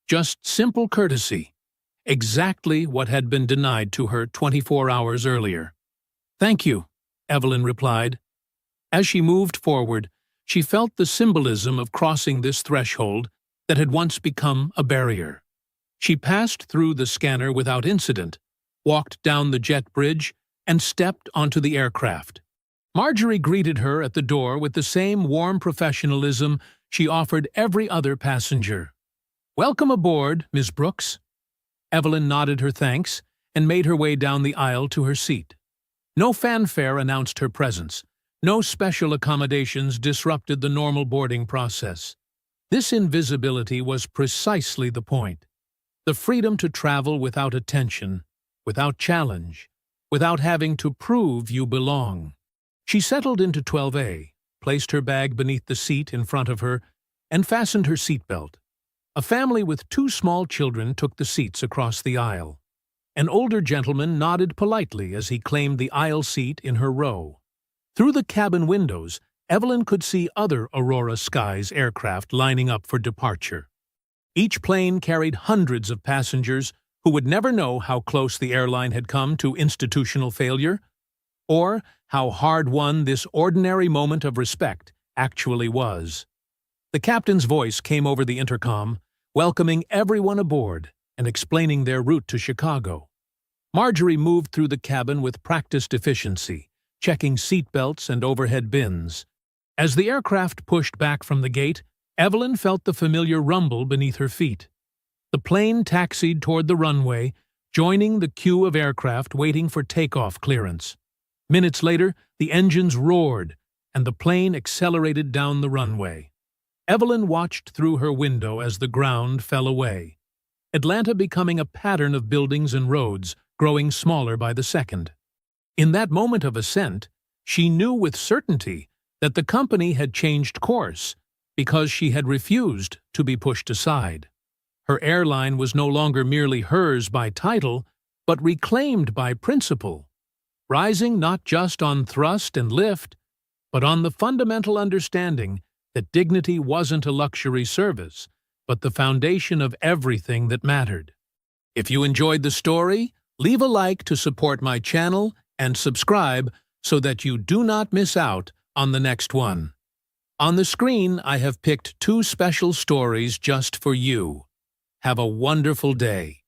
Just simple courtesy. Exactly what had been denied to her 24 hours earlier. "Thank you," Evelyn replied. As she moved forward, she felt the symbolism of crossing this threshold that had once become a barrier. She passed through the scanner without incident, walked down the jet bridge, and stepped onto the aircraft. Marjorie greeted her at the door with the same warm professionalism she offered every other passenger. "Welcome aboard, Miss Brooks." Evelyn nodded her thanks and made her way down the aisle to her seat. No fanfare announced her presence. No special accommodations disrupted the normal boarding process. This invisibility was precisely the point. The freedom to travel without attention, without challenge, without having to prove you belong. She settled into 12A, placed her bag beneath the seat in front of her, and fastened her seatbelt. A family with 2 small children took the seats across the aisle. An older gentleman nodded politely as he claimed the aisle seat in her row. Through the cabin windows, Evelyn could see other Aurora Skies aircraft lining up for departure. Each plane carried hundreds of passengers who would never know how close the airline had come to institutional failure, or how hard-won this ordinary moment of respect actually was. The captain's voice came over the intercom, welcoming everyone aboard and explaining their route to Chicago. Marjorie moved through the cabin with practiced efficiency, checking seatbelts and overhead bins. As the aircraft pushed back from the gate, Evelyn felt the familiar rumble beneath her feet. The plane taxied toward the runway, joining the queue of aircraft waiting for takeoff clearance. Minutes later, the engines roared, and the plane accelerated down the runway. Evelyn watched through her window as the ground fell away, Atlanta becoming a pattern of buildings and roads, growing smaller by the second. In that moment of ascent, she knew with certainty that the company had changed course because she had refused to be pushed aside. Her airline was no longer merely hers by title, but reclaimed by principle, rising not just on thrust and lift, but on the fundamental understanding that dignity wasn't a luxury service, but the foundation of everything that mattered. If you enjoyed the story, leave a like to support my channel and subscribe so that you do not miss out on the next one. On the screen, I have picked 2 special stories just for you. Have a wonderful day.